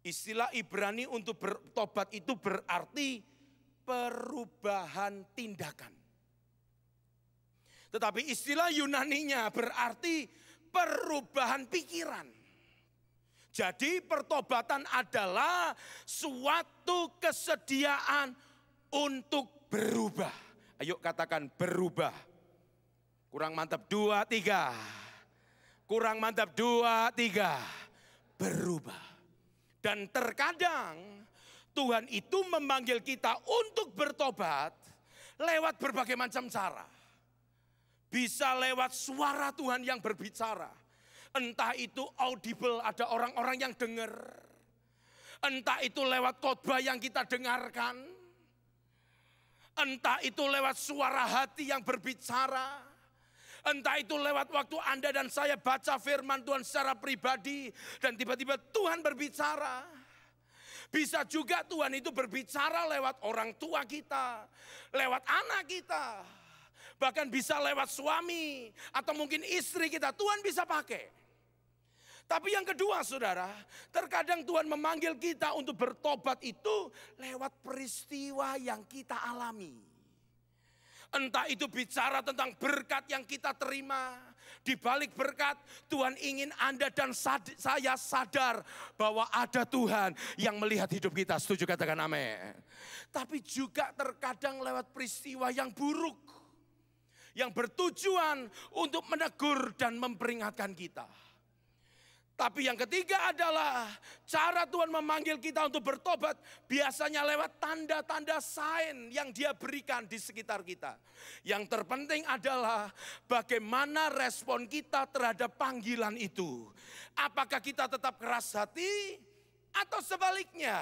Istilah Ibrani untuk bertobat itu berarti perubahan tindakan. Tetapi istilah Yunaninya berarti perubahan pikiran. Jadi pertobatan adalah suatu kesediaan untuk berubah. Ayo katakan berubah. Kurang mantap 2, 3. Kurang mantap 2, 3. Berubah. Dan terkadang Tuhan itu memanggil kita untuk bertobat lewat berbagai macam cara. Bisa lewat suara Tuhan yang berbicara. Entah itu audible, ada orang-orang yang dengar. Entah itu lewat khotbah yang kita dengarkan. Entah itu lewat suara hati yang berbicara. Entah itu lewat waktu Anda dan saya baca firman Tuhan secara pribadi. Dan tiba-tiba Tuhan berbicara. Bisa juga Tuhan itu berbicara lewat orang tua kita. Lewat anak kita. Bahkan bisa lewat suami. Atau mungkin istri kita. Tuhan bisa pakai. Tapi yang kedua saudara, terkadang Tuhan memanggil kita untuk bertobat itu lewat peristiwa yang kita alami. Entah itu bicara tentang berkat yang kita terima. Di balik berkat Tuhan ingin Anda dan saya sadar bahwa ada Tuhan yang melihat hidup kita. Setuju katakan amin. Tapi juga terkadang lewat peristiwa yang buruk. Yang bertujuan untuk menegur dan memperingatkan kita. Tapi yang ketiga adalah cara Tuhan memanggil kita untuk bertobat biasanya lewat tanda-tanda sign yang Dia berikan di sekitar kita. Yang terpenting adalah bagaimana respon kita terhadap panggilan itu. Apakah kita tetap keras hati atau sebaliknya?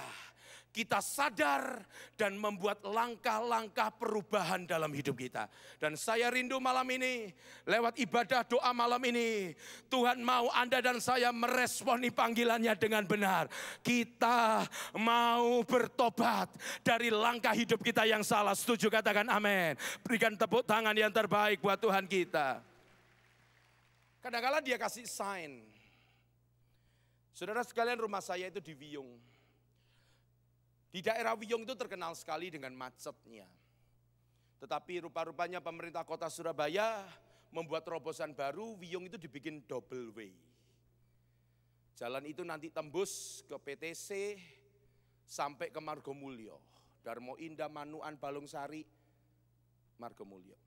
Kita sadar dan membuat langkah-langkah perubahan dalam hidup kita. Dan saya rindu malam ini, lewat ibadah doa malam ini, Tuhan mau Anda dan saya meresponi panggilannya dengan benar. Kita mau bertobat dari langkah hidup kita yang salah. Setuju katakan amin. Berikan tepuk tangan yang terbaik buat Tuhan kita. Kadang-kadang Dia kasih sign. Saudara sekalian, rumah saya itu di Wiyung. Di daerah Wiyung itu terkenal sekali dengan macetnya. Tetapi rupa-rupanya pemerintah kota Surabaya membuat terobosan baru, Wiyung itu dibikin double way. Jalan itu nanti tembus ke PTC sampai ke Margomulyo. Darmo Indah, Manuan, Balungsari, Margomulyo.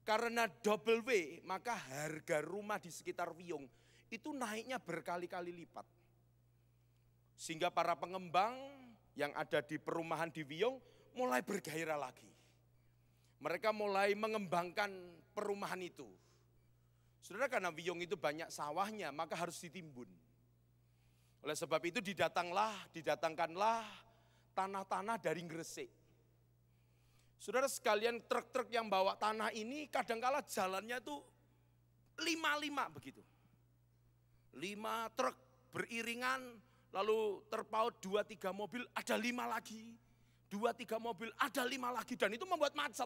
Karena double way, maka harga rumah di sekitar Wiyung itu naiknya berkali-kali lipat. Sehingga para pengembang yang ada di perumahan di Wiyung mulai bergairah lagi. Mereka mulai mengembangkan perumahan itu. Saudara, karena Wiyung itu banyak sawahnya, maka harus ditimbun. Oleh sebab itu didatangkanlah tanah-tanah dari Gresik. Saudara sekalian, truk-truk yang bawa tanah ini kadangkala jalannya tuh 5 begitu. 5 truk beriringan. Lalu terpaut 2-3 mobil, ada 5 lagi. 2-3 mobil, ada 5 lagi. Dan itu membuat macet.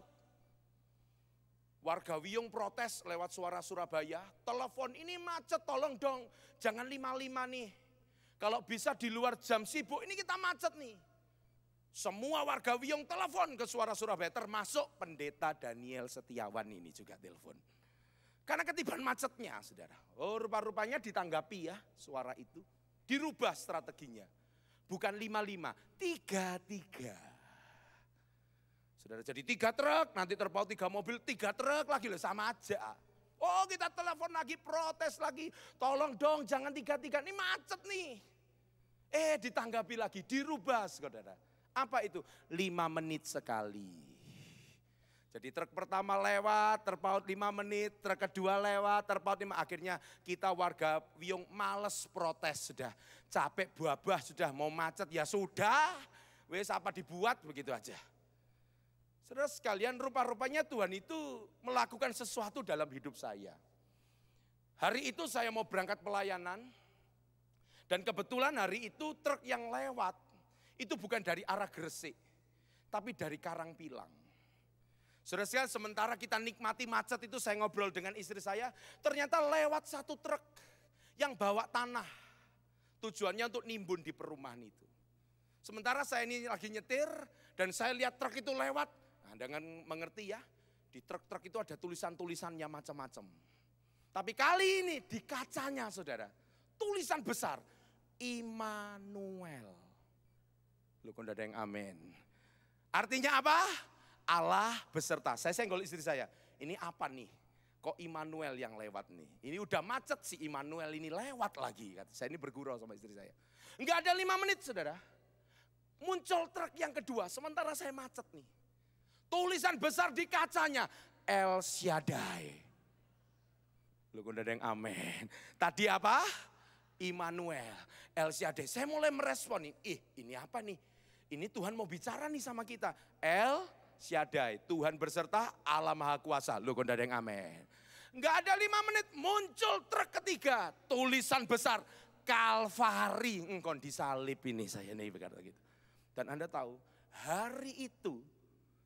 Warga Wiyung protes lewat Suara Surabaya. Telepon, ini macet, tolong dong. Jangan 5 nih. Kalau bisa di luar jam sibuk, ini kita macet nih. Semua warga Wiyung telepon ke Suara Surabaya. Termasuk Pendeta Daniel Setiawan ini juga telepon. Karena ketiban macetnya, saudara. Oh, rupa-rupanya ditanggapi ya suara itu. Dirubah strateginya. Bukan 5-5, 3-3. Saudara, jadi 3 truk, nanti terpaut 3 mobil, 3 truk lagi loh, sama aja. Oh, kita telepon lagi, protes lagi. Tolong dong, jangan 3-3, ini macet nih. Ditanggapi lagi, dirubah, saudara. Apa itu? 5 menit sekali. Jadi truk pertama lewat, terpaut 5 menit, truk kedua lewat, terpaut 5. Akhirnya kita warga Wiyung males protes sudah. Capek buabah sudah, mau macet ya sudah. Wes apa dibuat, begitu aja. Saudara sekalian, rupa-rupanya Tuhan itu melakukan sesuatu dalam hidup saya. Hari itu saya mau berangkat pelayanan. Dan kebetulan hari itu truk yang lewat, itu bukan dari arah Gresik, tapi dari Karangpilang. Saudara sekalian, sementara kita nikmati macet itu, saya ngobrol dengan istri saya, ternyata lewat satu truk yang bawa tanah. Tujuannya untuk nimbun di perumahan itu. Sementara saya ini lagi nyetir dan saya lihat truk itu lewat. Nah, dengan mengerti ya, di truk-truk itu ada tulisan-tulisannya macam-macam. Tapi kali ini di kacanya saudara, tulisan besar, Immanuel. Loh, kok ada yang amin. Artinya apa? Allah beserta. Saya senggol istri saya, ini apa nih? Kok Immanuel yang lewat nih? Ini udah macet si Immanuel ini lewat lagi. Saya ini bergurau sama istri saya. Enggak ada 5 menit saudara. Muncul truk yang kedua, sementara saya macet nih. Tulisan besar di kacanya, El Shaddai. Loh, kok ada yang amin. Tadi apa? Immanuel, El Shaddai. Saya mulai merespon nih, ini apa nih? Ini Tuhan mau bicara nih sama kita. El Shaddai, Tuhan berserta, Allah Maha Kuasa. Loh, kok ada yang amin. Enggak ada 5 menit, muncul truk ketiga. Tulisan besar, Kalvari. Engkau disalib ini, saya nih berkata gitu. Dan Anda tahu, hari itu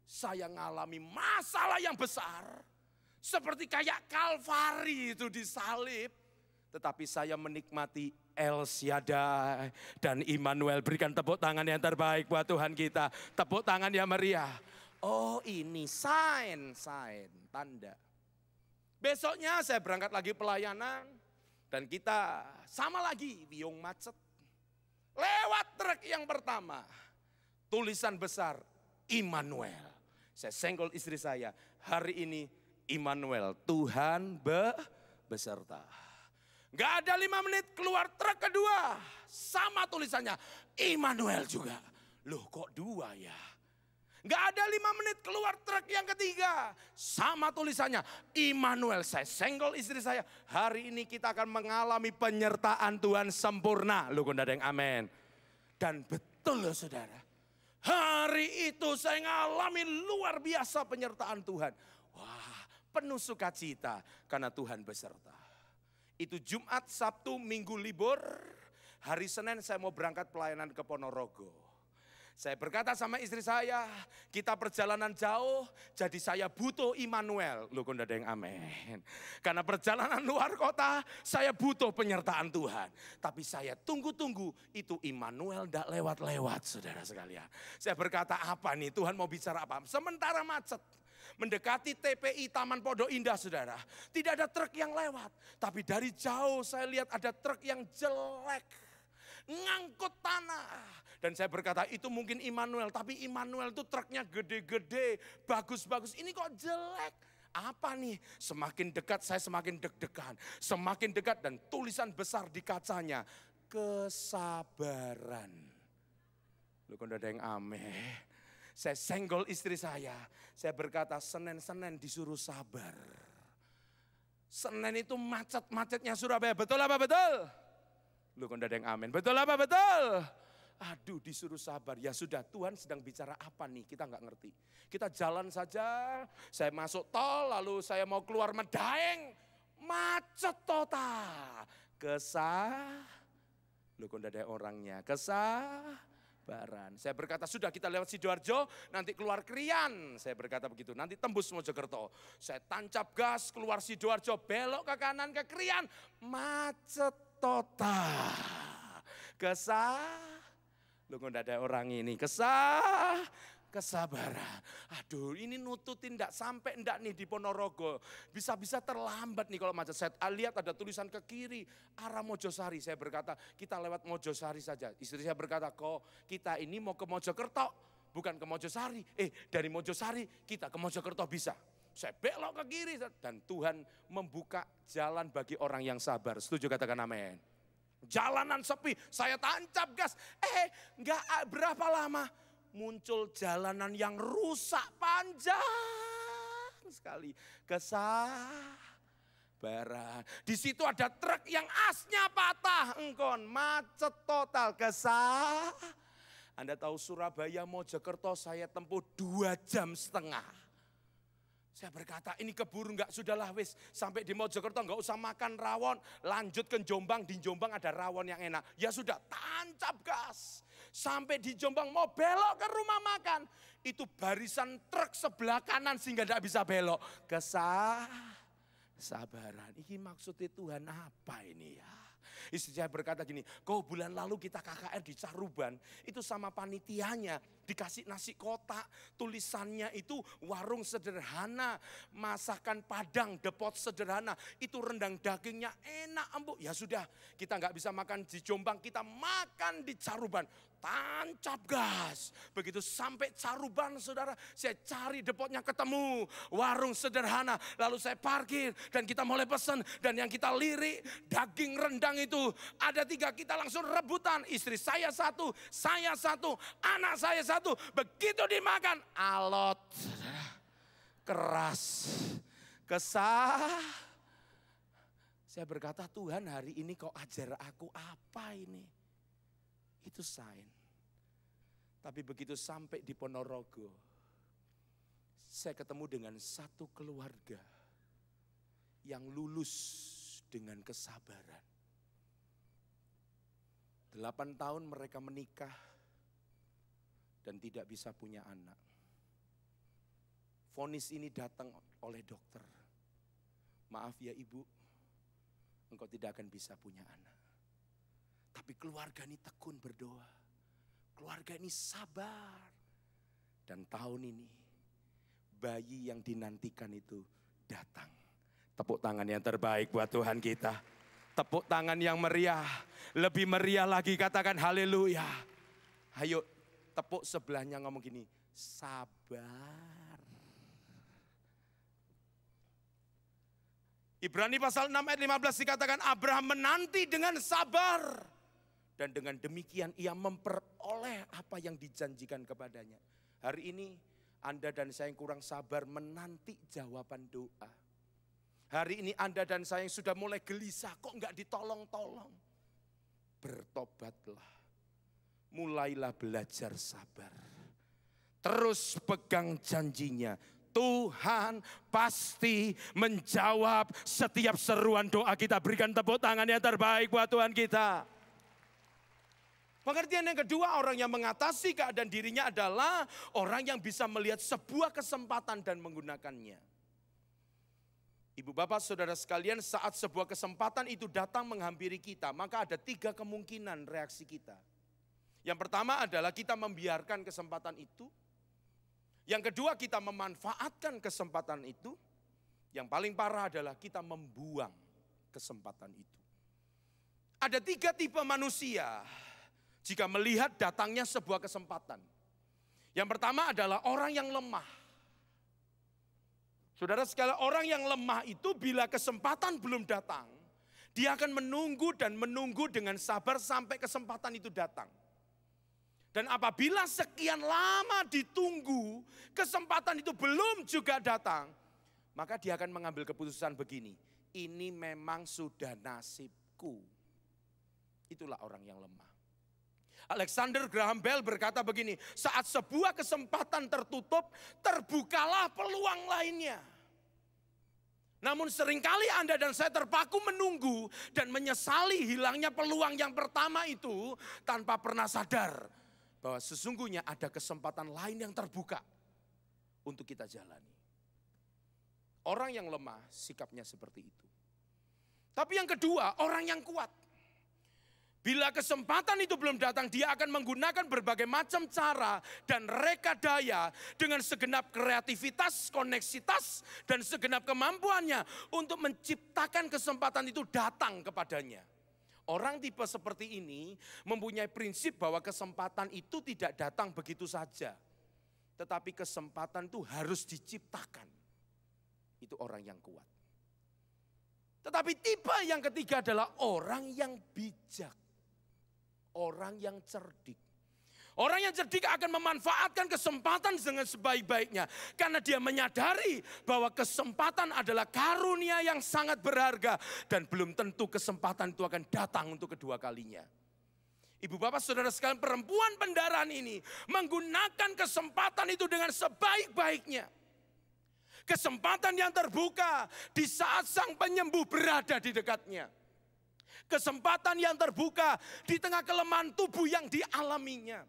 saya ngalami masalah yang besar. Seperti kayak Kalvari itu disalib. Tetapi saya menikmati El Shaddai dan Immanuel. Berikan tepuk tangan yang terbaik buat Tuhan kita. Tepuk tangan yang meriah. Oh, ini sign, tanda. Besoknya saya berangkat lagi pelayanan. Dan kita sama lagi, Wiyung macet. Lewat truk yang pertama. Tulisan besar, Immanuel. Saya senggol istri saya, hari ini Immanuel, Tuhan beserta. Gak ada 5 menit, keluar truk kedua. Sama tulisannya, Immanuel juga. Loh, kok 2 ya? Gak ada 5 menit, keluar truk yang ketiga. Sama tulisannya, Immanuel. Saya senggol istri saya. Hari ini kita akan mengalami penyertaan Tuhan sempurna. Loh, kok ada yang amin. Dan betul loh saudara. Hari itu saya mengalami luar biasa penyertaan Tuhan. Wah, penuh sukacita karena Tuhan beserta. Itu Jumat, Sabtu, Minggu libur. Hari Senin saya mau berangkat pelayanan ke Ponorogo. Saya berkata sama istri saya, kita perjalanan jauh, jadi saya butuh Immanuel. Loh, kok ada yang amin. Karena perjalanan luar kota, saya butuh penyertaan Tuhan. Tapi saya tunggu-tunggu, itu Immanuel tidak lewat-lewat, saudara sekalian. Saya berkata, apa nih, Tuhan mau bicara apa? Sementara macet, mendekati TPI Taman Pondok Indah, saudara. Tidak ada truk yang lewat. Tapi dari jauh saya lihat ada truk yang jelek, ngangkut tanah. Dan saya berkata itu mungkin Immanuel, tapi Immanuel itu truknya gede-gede, bagus-bagus. Ini kok jelek? Apa nih? Semakin dekat saya semakin deg-degan. Semakin dekat dan tulisan besar di kacanya, kesabaran. Loh, kok ada yang amin. Saya senggol istri saya berkata Senin disuruh sabar. Senin itu macet-macetnya Surabaya, betul apa betul? Loh, kok ada yang amin, betul apa betul? Aduh, disuruh sabar. Ya sudah, Tuhan sedang bicara apa nih? Kita nggak ngerti. Kita jalan saja. Saya masuk tol, lalu saya mau keluar Medaeng. Macet total. Loh, kok ada orangnya? Kesabaran. Saya berkata, sudah kita lewat Sidoarjo, nanti keluar Krian. Saya berkata begitu, nanti tembus Mojokerto. Saya tancap gas, keluar Sidoarjo, belok ke kanan ke Krian. Macet total. Loh, kok ada orang ini? Kesabaran. kesabaran. Aduh, ini nututin enggak sampai enggak nih di Ponorogo. Bisa-bisa terlambat nih kalau macet. Saya lihat ada tulisan ke kiri, arah Mojosari. Saya berkata, kita lewat Mojosari saja. Istri saya berkata, kok kita ini mau ke Mojokerto, bukan ke Mojosari. Dari Mojosari kita ke Mojokerto bisa. Saya belok ke kiri dan Tuhan membuka jalan bagi orang yang sabar. Setuju, katakan amin. Jalanan sepi, saya tancap gas. Enggak berapa lama muncul jalanan yang rusak panjang sekali. Kesabaran. Di situ ada truk yang asnya patah, engkon macet total. Anda tahu Surabaya Mojokerto saya tempuh 2,5 jam. Saya berkata ini keburu enggak, sudahlah wis. Sampai di Mojokerto enggak usah makan rawon. Lanjut ke Jombang, di Jombang ada rawon yang enak. Ya sudah, tancap gas. Sampai di Jombang mau belok ke rumah makan. Itu barisan truk sebelah kanan sehingga enggak bisa belok. Kesabaran. Ini maksudnya Tuhan apa ini ya? Istri saya berkata gini, kok bulan lalu kita KKR di Caruban, itu sama panitianya dikasih nasi kotak, tulisannya itu warung sederhana, masakan Padang, depot sederhana, itu rendang dagingnya enak empuk. Ya sudah, kita nggak bisa makan di Jombang, kita makan di Caruban. Tancap gas. Begitu sampai Caruban saudara, saya cari depotnya ketemu. Warung sederhana, lalu saya parkir dan kita mulai pesan. Dan yang kita lirik daging rendang itu ada 3, kita langsung rebutan. Istri saya 1, saya 1, anak saya 1. Begitu dimakan, alot, keras, Saya berkata, Tuhan hari ini kau ajar aku apa ini? Itu sign. Tapi begitu sampai di Ponorogo, saya ketemu dengan satu keluarga yang lulus dengan kesabaran. 8 tahun mereka menikah dan tidak bisa punya anak. Vonis ini datang oleh dokter. Maaf ya ibu, engkau tidak akan bisa punya anak. Tapi keluarga ini tekun berdoa. Keluarga ini sabar. Dan tahun ini bayi yang dinantikan itu datang. Tepuk tangan yang terbaik buat Tuhan kita. Tepuk tangan yang meriah. Lebih meriah lagi, katakan haleluya. Ayo tepuk sebelahnya ngomong gini, sabar. Ibrani pasal 6 ayat 15 dikatakan Abraham menanti dengan sabar. Dan dengan demikian ia memperoleh apa yang dijanjikan kepadanya. Hari ini Anda dan saya yang kurang sabar menanti jawaban doa. Hari ini Anda dan saya yang sudah mulai gelisah, kok enggak ditolong-tolong. Bertobatlah, mulailah belajar sabar. Terus pegang janjinya. Tuhan pasti menjawab setiap seruan doa kita. Berikan tepuk tangan yang terbaik buat Tuhan kita. Pengertian yang kedua, orang yang mengatasi keadaan dirinya adalah orang yang bisa melihat sebuah kesempatan dan menggunakannya. Ibu bapak saudara sekalian, saat sebuah kesempatan itu datang menghampiri kita, maka ada 3 kemungkinan reaksi kita. Yang pertama adalah kita membiarkan kesempatan itu. Yang kedua kita memanfaatkan kesempatan itu. Yang paling parah adalah kita membuang kesempatan itu. Ada 3 tipe manusia jika melihat datangnya sebuah kesempatan. Yang pertama adalah orang yang lemah. Saudara sekalian, orang yang lemah itu bila kesempatan belum datang, dia akan menunggu dan menunggu dengan sabar sampai kesempatan itu datang. Dan apabila sekian lama ditunggu, kesempatan itu belum juga datang, maka dia akan mengambil keputusan begini, ini memang sudah nasibku. Itulah orang yang lemah. Alexander Graham Bell berkata begini, saat sebuah kesempatan tertutup, terbukalah peluang lainnya. Namun seringkali Anda dan saya terpaku menunggu dan menyesali hilangnya peluang yang pertama itu tanpa pernah sadar bahwa sesungguhnya ada kesempatan lain yang terbuka untuk kita jalani. Orang yang lemah sikapnya seperti itu. Tapi yang kedua, orang yang kuat. Bila kesempatan itu belum datang, dia akan menggunakan berbagai macam cara dan reka daya dengan segenap kreativitas, koneksitas, dan segenap kemampuannya untuk menciptakan kesempatan itu datang kepadanya. Orang tipe seperti ini mempunyai prinsip bahwa kesempatan itu tidak datang begitu saja. Tetapi kesempatan itu harus diciptakan. Itu orang yang kuat. Tetapi tipe yang ketiga adalah orang yang bijak. Orang yang cerdik. Orang yang cerdik akan memanfaatkan kesempatan dengan sebaik-baiknya. Karena dia menyadari bahwa kesempatan adalah karunia yang sangat berharga. Dan belum tentu kesempatan itu akan datang untuk kedua kalinya. Ibu bapak saudara sekalian, perempuan pendarahan ini menggunakan kesempatan itu dengan sebaik-baiknya. Kesempatan yang terbuka di saat sang penyembuh berada di dekatnya. Kesempatan yang terbuka di tengah kelemahan tubuh yang dialaminya.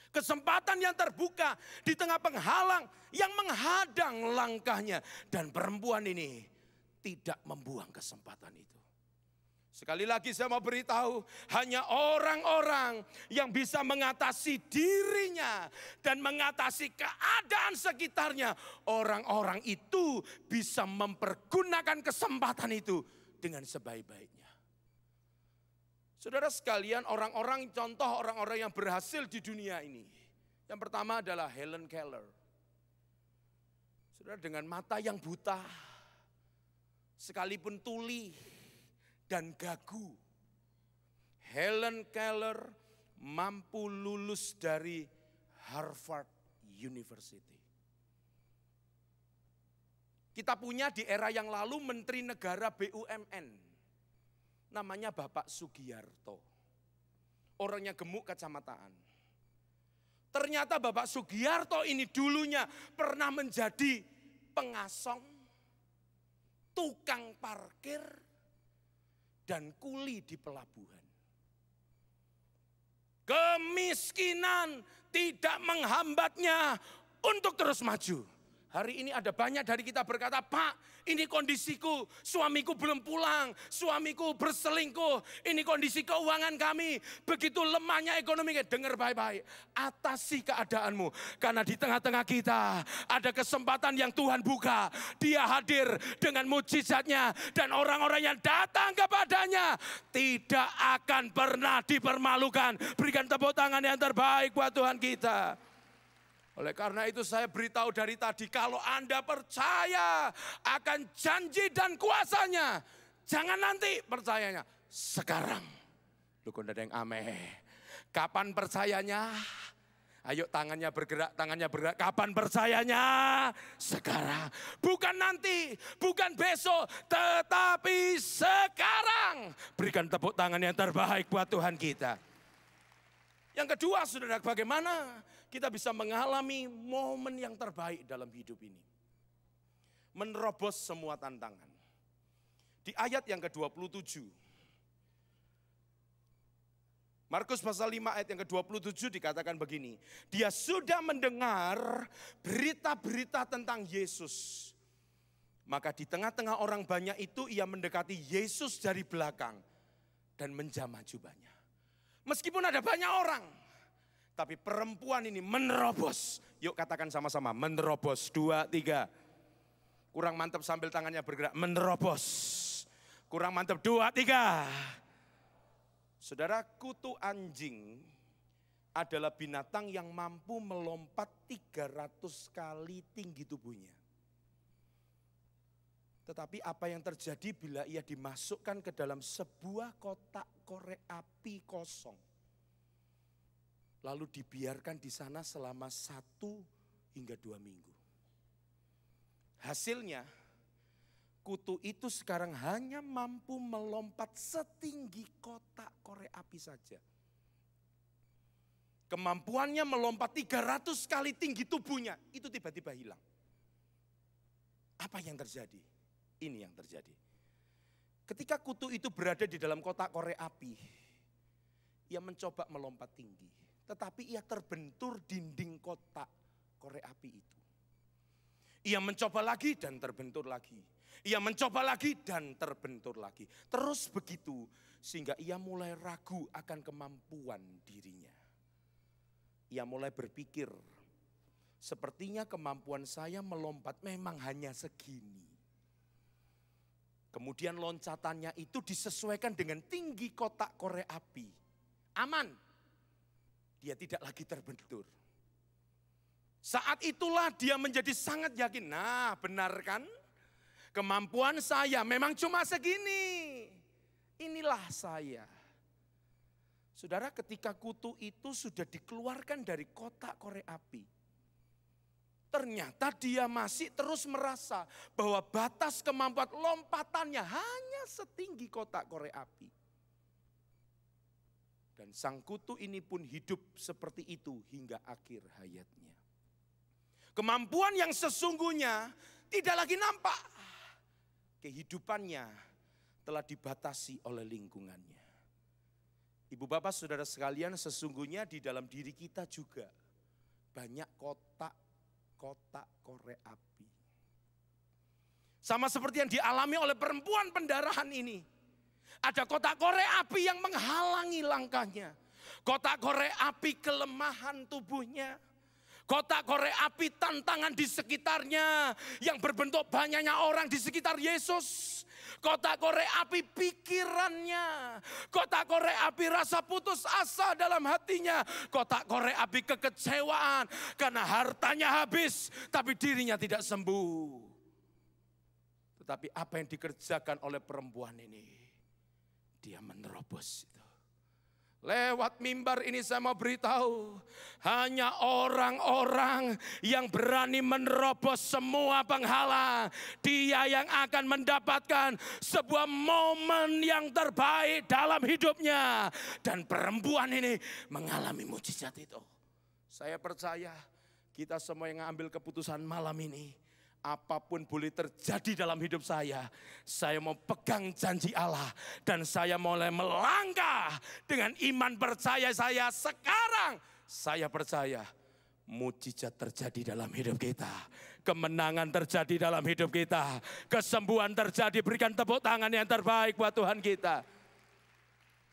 Kesempatan yang terbuka di tengah penghalang yang menghadang langkahnya. Dan perempuan ini tidak membuang kesempatan itu. Sekali lagi saya mau beritahu, hanya orang-orang yang bisa mengatasi dirinya dan mengatasi keadaan sekitarnya. Orang-orang itu bisa mempergunakan kesempatan itu dengan sebaik-baiknya. Saudara sekalian, contoh orang-orang yang berhasil di dunia ini. Yang pertama adalah Helen Keller. Saudara, dengan mata yang buta, sekalipun tuli dan gagu, Helen Keller mampu lulus dari Harvard University. Kita punya di era yang lalu Menteri Negara BUMN. Namanya Bapak Sugiarto. Orangnya gemuk kacamataan. Ternyata Bapak Sugiarto ini dulunya pernah menjadi pengasong, tukang parkir, dan kuli di pelabuhan. Kemiskinan tidak menghambatnya untuk terus maju. Hari ini ada banyak dari kita berkata, Pak, ini kondisiku, suamiku belum pulang, suamiku berselingkuh, ini kondisi keuangan kami, begitu lemahnya ekonomi. Dengar baik-baik, atasi keadaanmu. Karena di tengah-tengah kita ada kesempatan yang Tuhan buka. Dia hadir dengan mujizatnya dan orang-orang yang datang kepadanya tidak akan pernah dipermalukan. Berikan tepuk tangan yang terbaik buat Tuhan kita. Oleh karena itu saya beritahu dari tadi, kalau Anda percaya akan janji dan kuasanya, jangan nanti percayanya, sekarang. Lu kok ada yang ameh. Kapan percayanya? Ayo tangannya bergerak. Kapan percayanya? Sekarang. Bukan nanti, bukan besok, tetapi sekarang. Berikan tepuk tangan yang terbaik buat Tuhan kita. Yang kedua, saudara, bagaimana kita bisa mengalami momen yang terbaik dalam hidup ini? Menerobos semua tantangan. Di ayat yang ke-27. Markus pasal 5 ayat yang ke-27 dikatakan begini. Dia sudah mendengar berita-berita tentang Yesus. Maka di tengah-tengah orang banyak itu ia mendekati Yesus dari belakang dan menjamah jubahnya. Meskipun ada banyak orang, tapi perempuan ini menerobos. Yuk katakan sama-sama, menerobos. 2, 3. Kurang mantap sambil tangannya bergerak, menerobos. Kurang mantap, 2, 3. Saudara, kutu anjing adalah binatang yang mampu melompat 300 kali tinggi tubuhnya. Tetapi apa yang terjadi bila ia dimasukkan ke dalam sebuah kotak korek api kosong. Lalu dibiarkan di sana selama 1 hingga 2 minggu. Hasilnya, kutu itu sekarang hanya mampu melompat setinggi kotak korek api saja. Kemampuannya melompat 300 kali tinggi tubuhnya, itu tiba-tiba hilang. Apa yang terjadi? Ini yang terjadi. Ketika kutu itu berada di dalam kotak korek api, ia mencoba melompat tinggi. Tetapi ia terbentur dinding kotak korek api itu. Ia mencoba lagi dan terbentur lagi. Ia mencoba lagi dan terbentur lagi. Terus begitu sehingga ia mulai ragu akan kemampuan dirinya. Ia mulai berpikir, sepertinya kemampuan saya melompat memang hanya segini. Kemudian loncatannya itu disesuaikan dengan tinggi kotak korek api. Aman. Dia tidak lagi terbentur. Saat itulah dia menjadi sangat yakin. Nah, benar kan? Kemampuan saya memang cuma segini. Inilah saya. Saudara, ketika kutu itu sudah dikeluarkan dari kotak korek api, ternyata dia masih terus merasa bahwa batas kemampuan lompatannya hanya setinggi kotak korek api. Dan sang kutu ini pun hidup seperti itu hingga akhir hayatnya. Kemampuan yang sesungguhnya tidak lagi nampak. Kehidupannya telah dibatasi oleh lingkungannya. Ibu bapak saudara sekalian, sesungguhnya di dalam diri kita juga banyak kotak korek api. Sama seperti yang dialami oleh perempuan pendarahan ini. Ada kotak korek api yang menghalangi langkahnya. Kotak korek api kelemahan tubuhnya. Kotak korek api tantangan di sekitarnya yang berbentuk banyaknya orang di sekitar Yesus. Kotak korek api pikirannya. Kotak korek api rasa putus asa dalam hatinya. Kotak korek api kekecewaan karena hartanya habis tapi dirinya tidak sembuh. Tetapi apa yang dikerjakan oleh perempuan ini? Dia menerobos itu. Lewat mimbar ini saya mau beritahu, hanya orang-orang yang berani menerobos semua penghalang, dia yang akan mendapatkan sebuah momen yang terbaik dalam hidupnya. Dan perempuan ini mengalami mujizat itu. Saya percaya kita semua yang ngambil keputusan malam ini, apapun boleh terjadi dalam hidup saya mau pegang janji Allah. Dan saya mulai melangkah dengan iman percaya saya sekarang. Saya percaya mujizat terjadi dalam hidup kita. Kemenangan terjadi dalam hidup kita. Kesembuhan terjadi, berikan tepuk tangan yang terbaik buat Tuhan kita.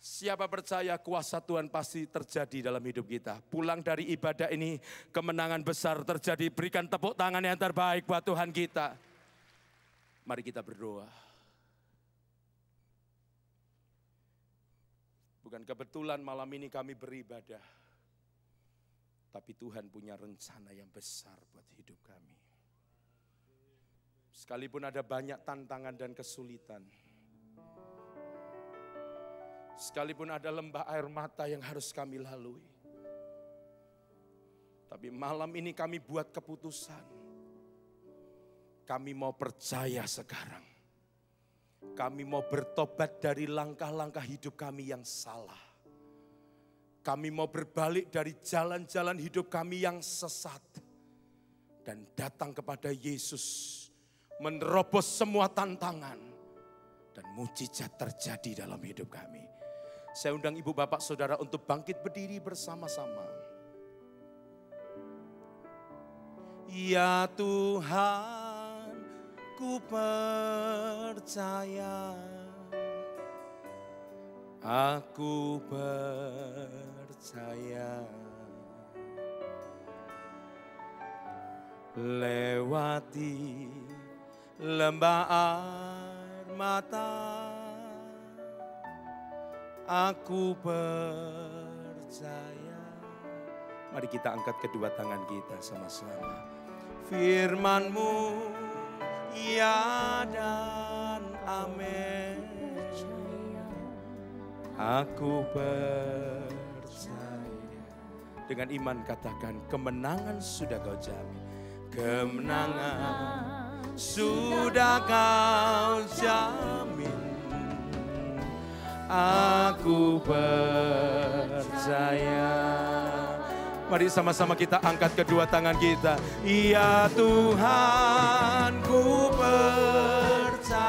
Siapa percaya kuasa Tuhan pasti terjadi dalam hidup kita. Pulang dari ibadah ini kemenangan besar terjadi. Berikan tepuk tangan yang terbaik buat Tuhan kita. Mari kita berdoa. Bukan kebetulan malam ini kami beribadah. Tapi Tuhan punya rencana yang besar buat hidup kami. Sekalipun ada banyak tantangan dan kesulitan. Sekalipun ada lembah air mata yang harus kami lalui. Tapi malam ini kami buat keputusan. Kami mau percaya sekarang. Kami mau bertobat dari langkah-langkah hidup kami yang salah. Kami mau berbalik dari jalan-jalan hidup kami yang sesat. Dan datang kepada Yesus. Menerobos semua tantangan. Dan mujizat terjadi dalam hidup kami. Saya undang ibu bapak saudara untuk bangkit berdiri bersama-sama. Ya Tuhan, ku percaya. Aku percaya. Lewati lembah air mata. Aku percaya. Mari kita angkat kedua tangan kita sama-sama. Firman-Mu ya dan amin. Aku percaya. Dengan iman katakan, kemenangan sudah kau jamin. Kemenangan sudah kau jamin. Aku percaya. Mari sama-sama kita angkat kedua tangan kita. Ya Tuhan, ku percaya.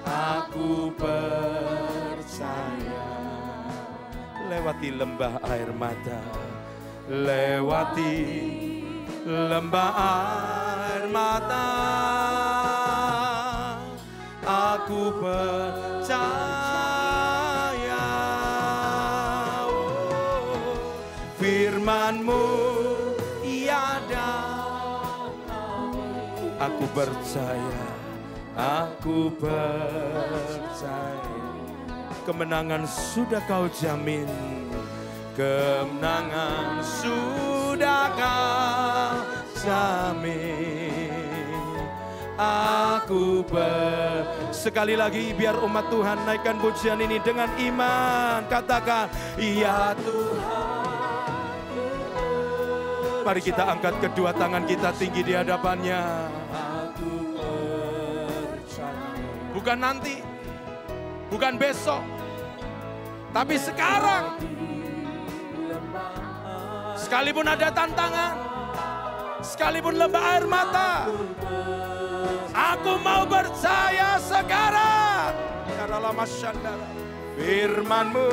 Aku percaya. Lewati lembah air mata. Lewati lembah air mata. Aku percaya, firman-Mu tiada. Aku percaya, aku percaya. Kemenangan sudah Kau jamin, kemenangan sudah Kau jamin. Aku sekali lagi biar umat Tuhan naikkan pujian ini dengan iman. Katakan, ya Tuhan. Mari kita angkat kedua tangan kita tinggi di hadapannya. Aku percaya. Bukan nanti, bukan besok, tapi sekarang. Sekalipun ada tantangan, sekalipun lembah air mata, aku mau percaya sekarang. Firman-Mu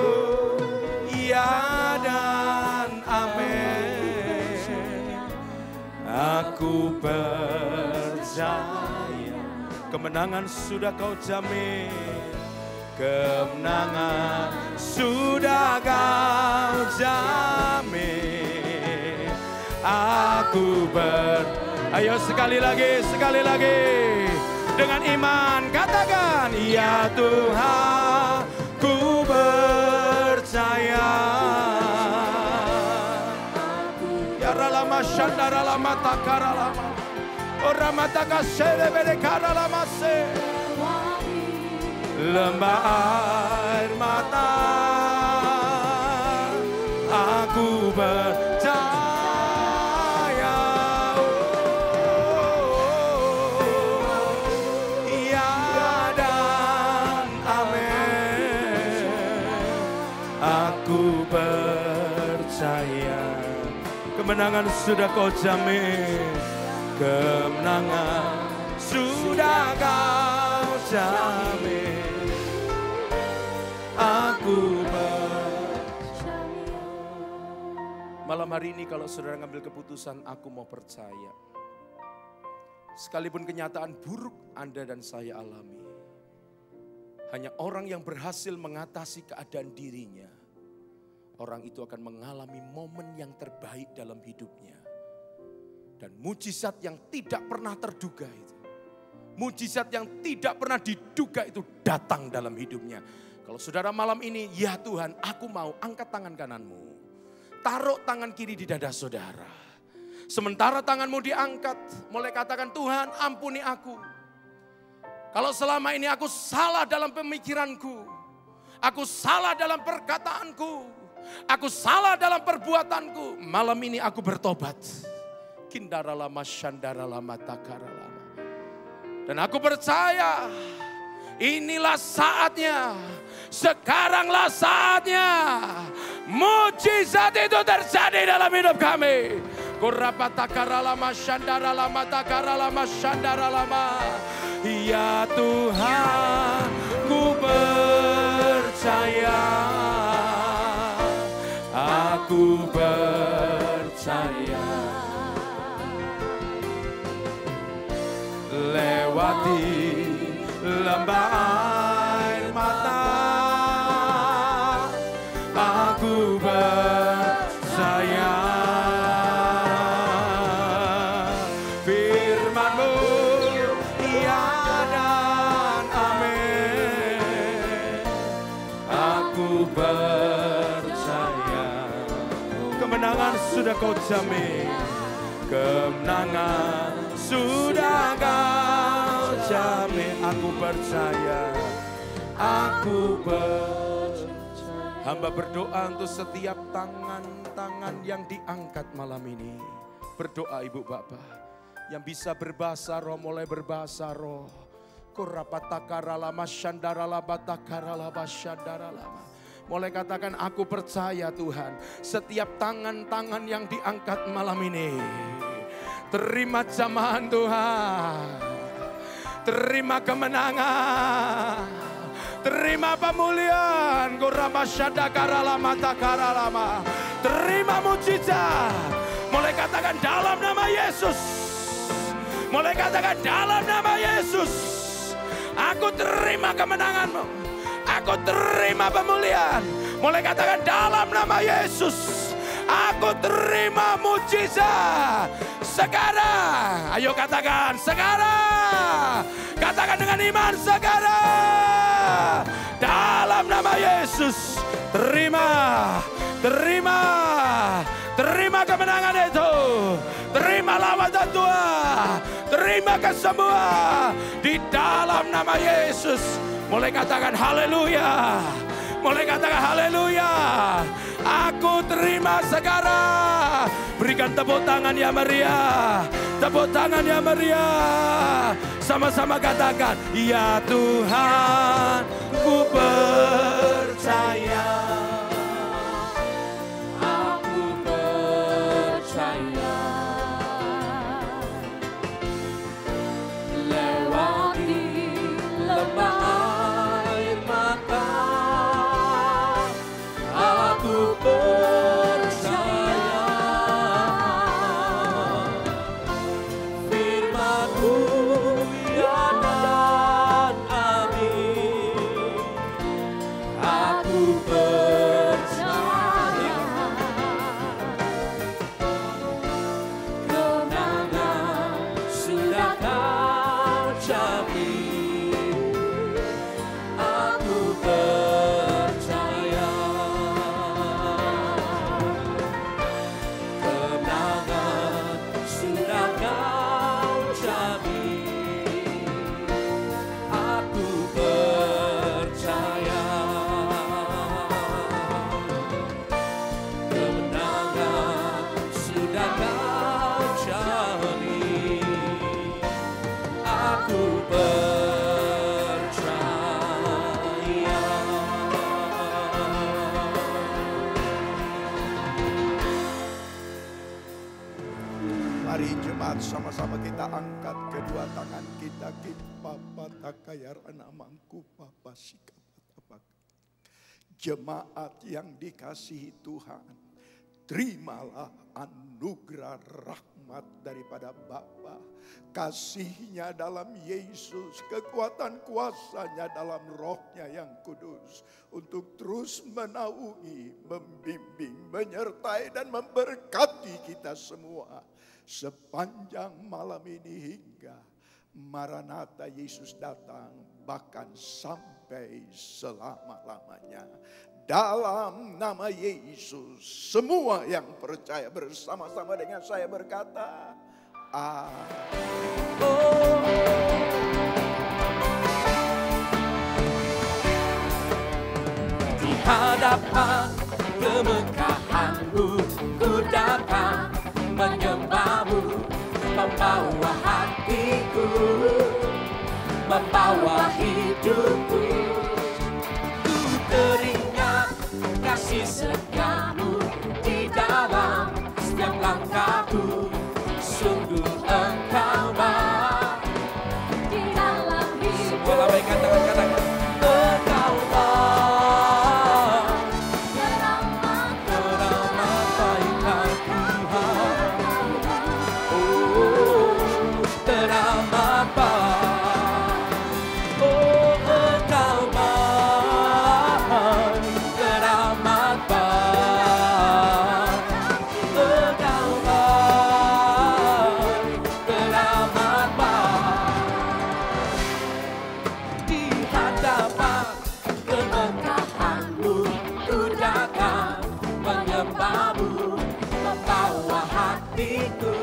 ya dan amin. Aku percaya, kemenangan sudah Kau jamin. Kemenangan sudah Kau jamin. Ayo sekali lagi dengan iman katakan, ya Tuhan, ku percaya. Ya ralama shandara lama takara lama, ora mata kasere bere kara lama se. Lembah air mata, aku percaya. Ya dan amin. Aku percaya, kemenangan sudah Kau jamin. Kemenangan sudah Kau jamin. Aku percaya. Malam hari ini kalau saudara ngambil keputusan, aku mau percaya. Sekalipun kenyataan buruk Anda dan saya alami, hanya orang yang berhasil mengatasi keadaan dirinya, orang itu akan mengalami momen yang terbaik dalam hidupnya. Dan mujizat yang tidak pernah terduga itu, mujizat yang tidak pernah diduga itu datang dalam hidupnya. Kalau saudara malam ini, ya Tuhan, aku mau, angkat tangan kananmu. Taruh tangan kiri di dada saudara. Sementara tanganmu diangkat, mulai katakan, Tuhan ampuni aku. Kalau selama ini aku salah dalam pemikiranku, aku salah dalam perkataanku, aku salah dalam perbuatanku, malam ini aku bertobat. Kindara lama, shandara lama, takara lama. Dan aku percaya, inilah saatnya, sekaranglah saatnya mujizat itu terjadi dalam hidup kami. Kurapata lama, shandara lama, takara lama, shandara lama. Ya Tuhan, ku percaya, aku percaya. Lewati lembah air mata, aku percaya. Firman-Mu ya dan amin. Aku percaya, kemenangan sudah Kau jamin. Kemenangan sudah Kau jamin. Aku percaya, aku percaya. Hamba berdoa untuk setiap tangan-tangan yang diangkat malam ini. Berdoa Ibu Bapak yang bisa berbahasa roh, mulai berbahasa roh. Kurapataka lama, shandara lama, takara lama, shandara lama. Mulai katakan, aku percaya Tuhan, setiap tangan-tangan yang diangkat malam ini, terima jamahan Tuhan, terima kemenangan, terima pemulihan. Kurama syadakara lama, takara lama. Terima mujizat, Mulai katakan dalam nama Yesus. Mulai katakan dalam nama Yesus. Aku terima kemenangan-Mu. Aku terima pemulihan. Mulai katakan dalam nama Yesus. Aku terima mujizat sekarang. Ayo katakan sekarang. Katakan dengan iman sekarang. Dalam nama Yesus. Terima. Terima kemenangan itu. Terima lawatan Tuhan. Terima kesembuhan di dalam nama Yesus. Mulai katakan haleluya. Mulai katakan haleluya. Aku terima sekarang. Berikan tepuk tangan yang meriah. Tepuk tangan yang meriah. Sama-sama katakan, ya Tuhan, ku percaya. Aku percaya. Lewati lembah air mata, aku percaya. Firman-Mu ya dan amin. Aku percaya. Kemenangan sudah Kau jamin. Aku percaya. Kemenangan sudah Kau jamin. Aku percaya. Kemenangan sudah Kau jamin. Aku percaya. Mari jemaat sama-sama kita angkat kedua tangan kita. Papa takayarana mangku papa sikapatapak. Jemaat yang dikasihi Tuhan, terimalah anugerah rahmat daripada Bapa, kasih-Nya dalam Yesus, kekuatan kuasa-Nya dalam Roh-Nya yang kudus, untuk terus menaungi, membimbing, menyertai dan memberkati kita semua sepanjang malam ini hingga Maranatha Yesus datang, bahkan sampai selama-lamanya. Dalam nama Yesus, semua yang percaya bersama-sama dengan saya berkata, Di hadapan kemekahan-Mu, ku datang menyembah-Mu, membawa hatiku, membawa hidupku. Ku teringat kasih setia-Mu di dalam setiap langkahku. Sungguh Engkau baik di dalam hidup. Semua lambaikan tangan-tangan. Engkau baik, teramat baiklah Tuhan. Oh, teramat baik. Oh, Engkau baik, teramat baik. Engkau baik, teramat baik. Di hadapan kemekahan-Mu, ku datang menyembah-Mu, membawa hatiku,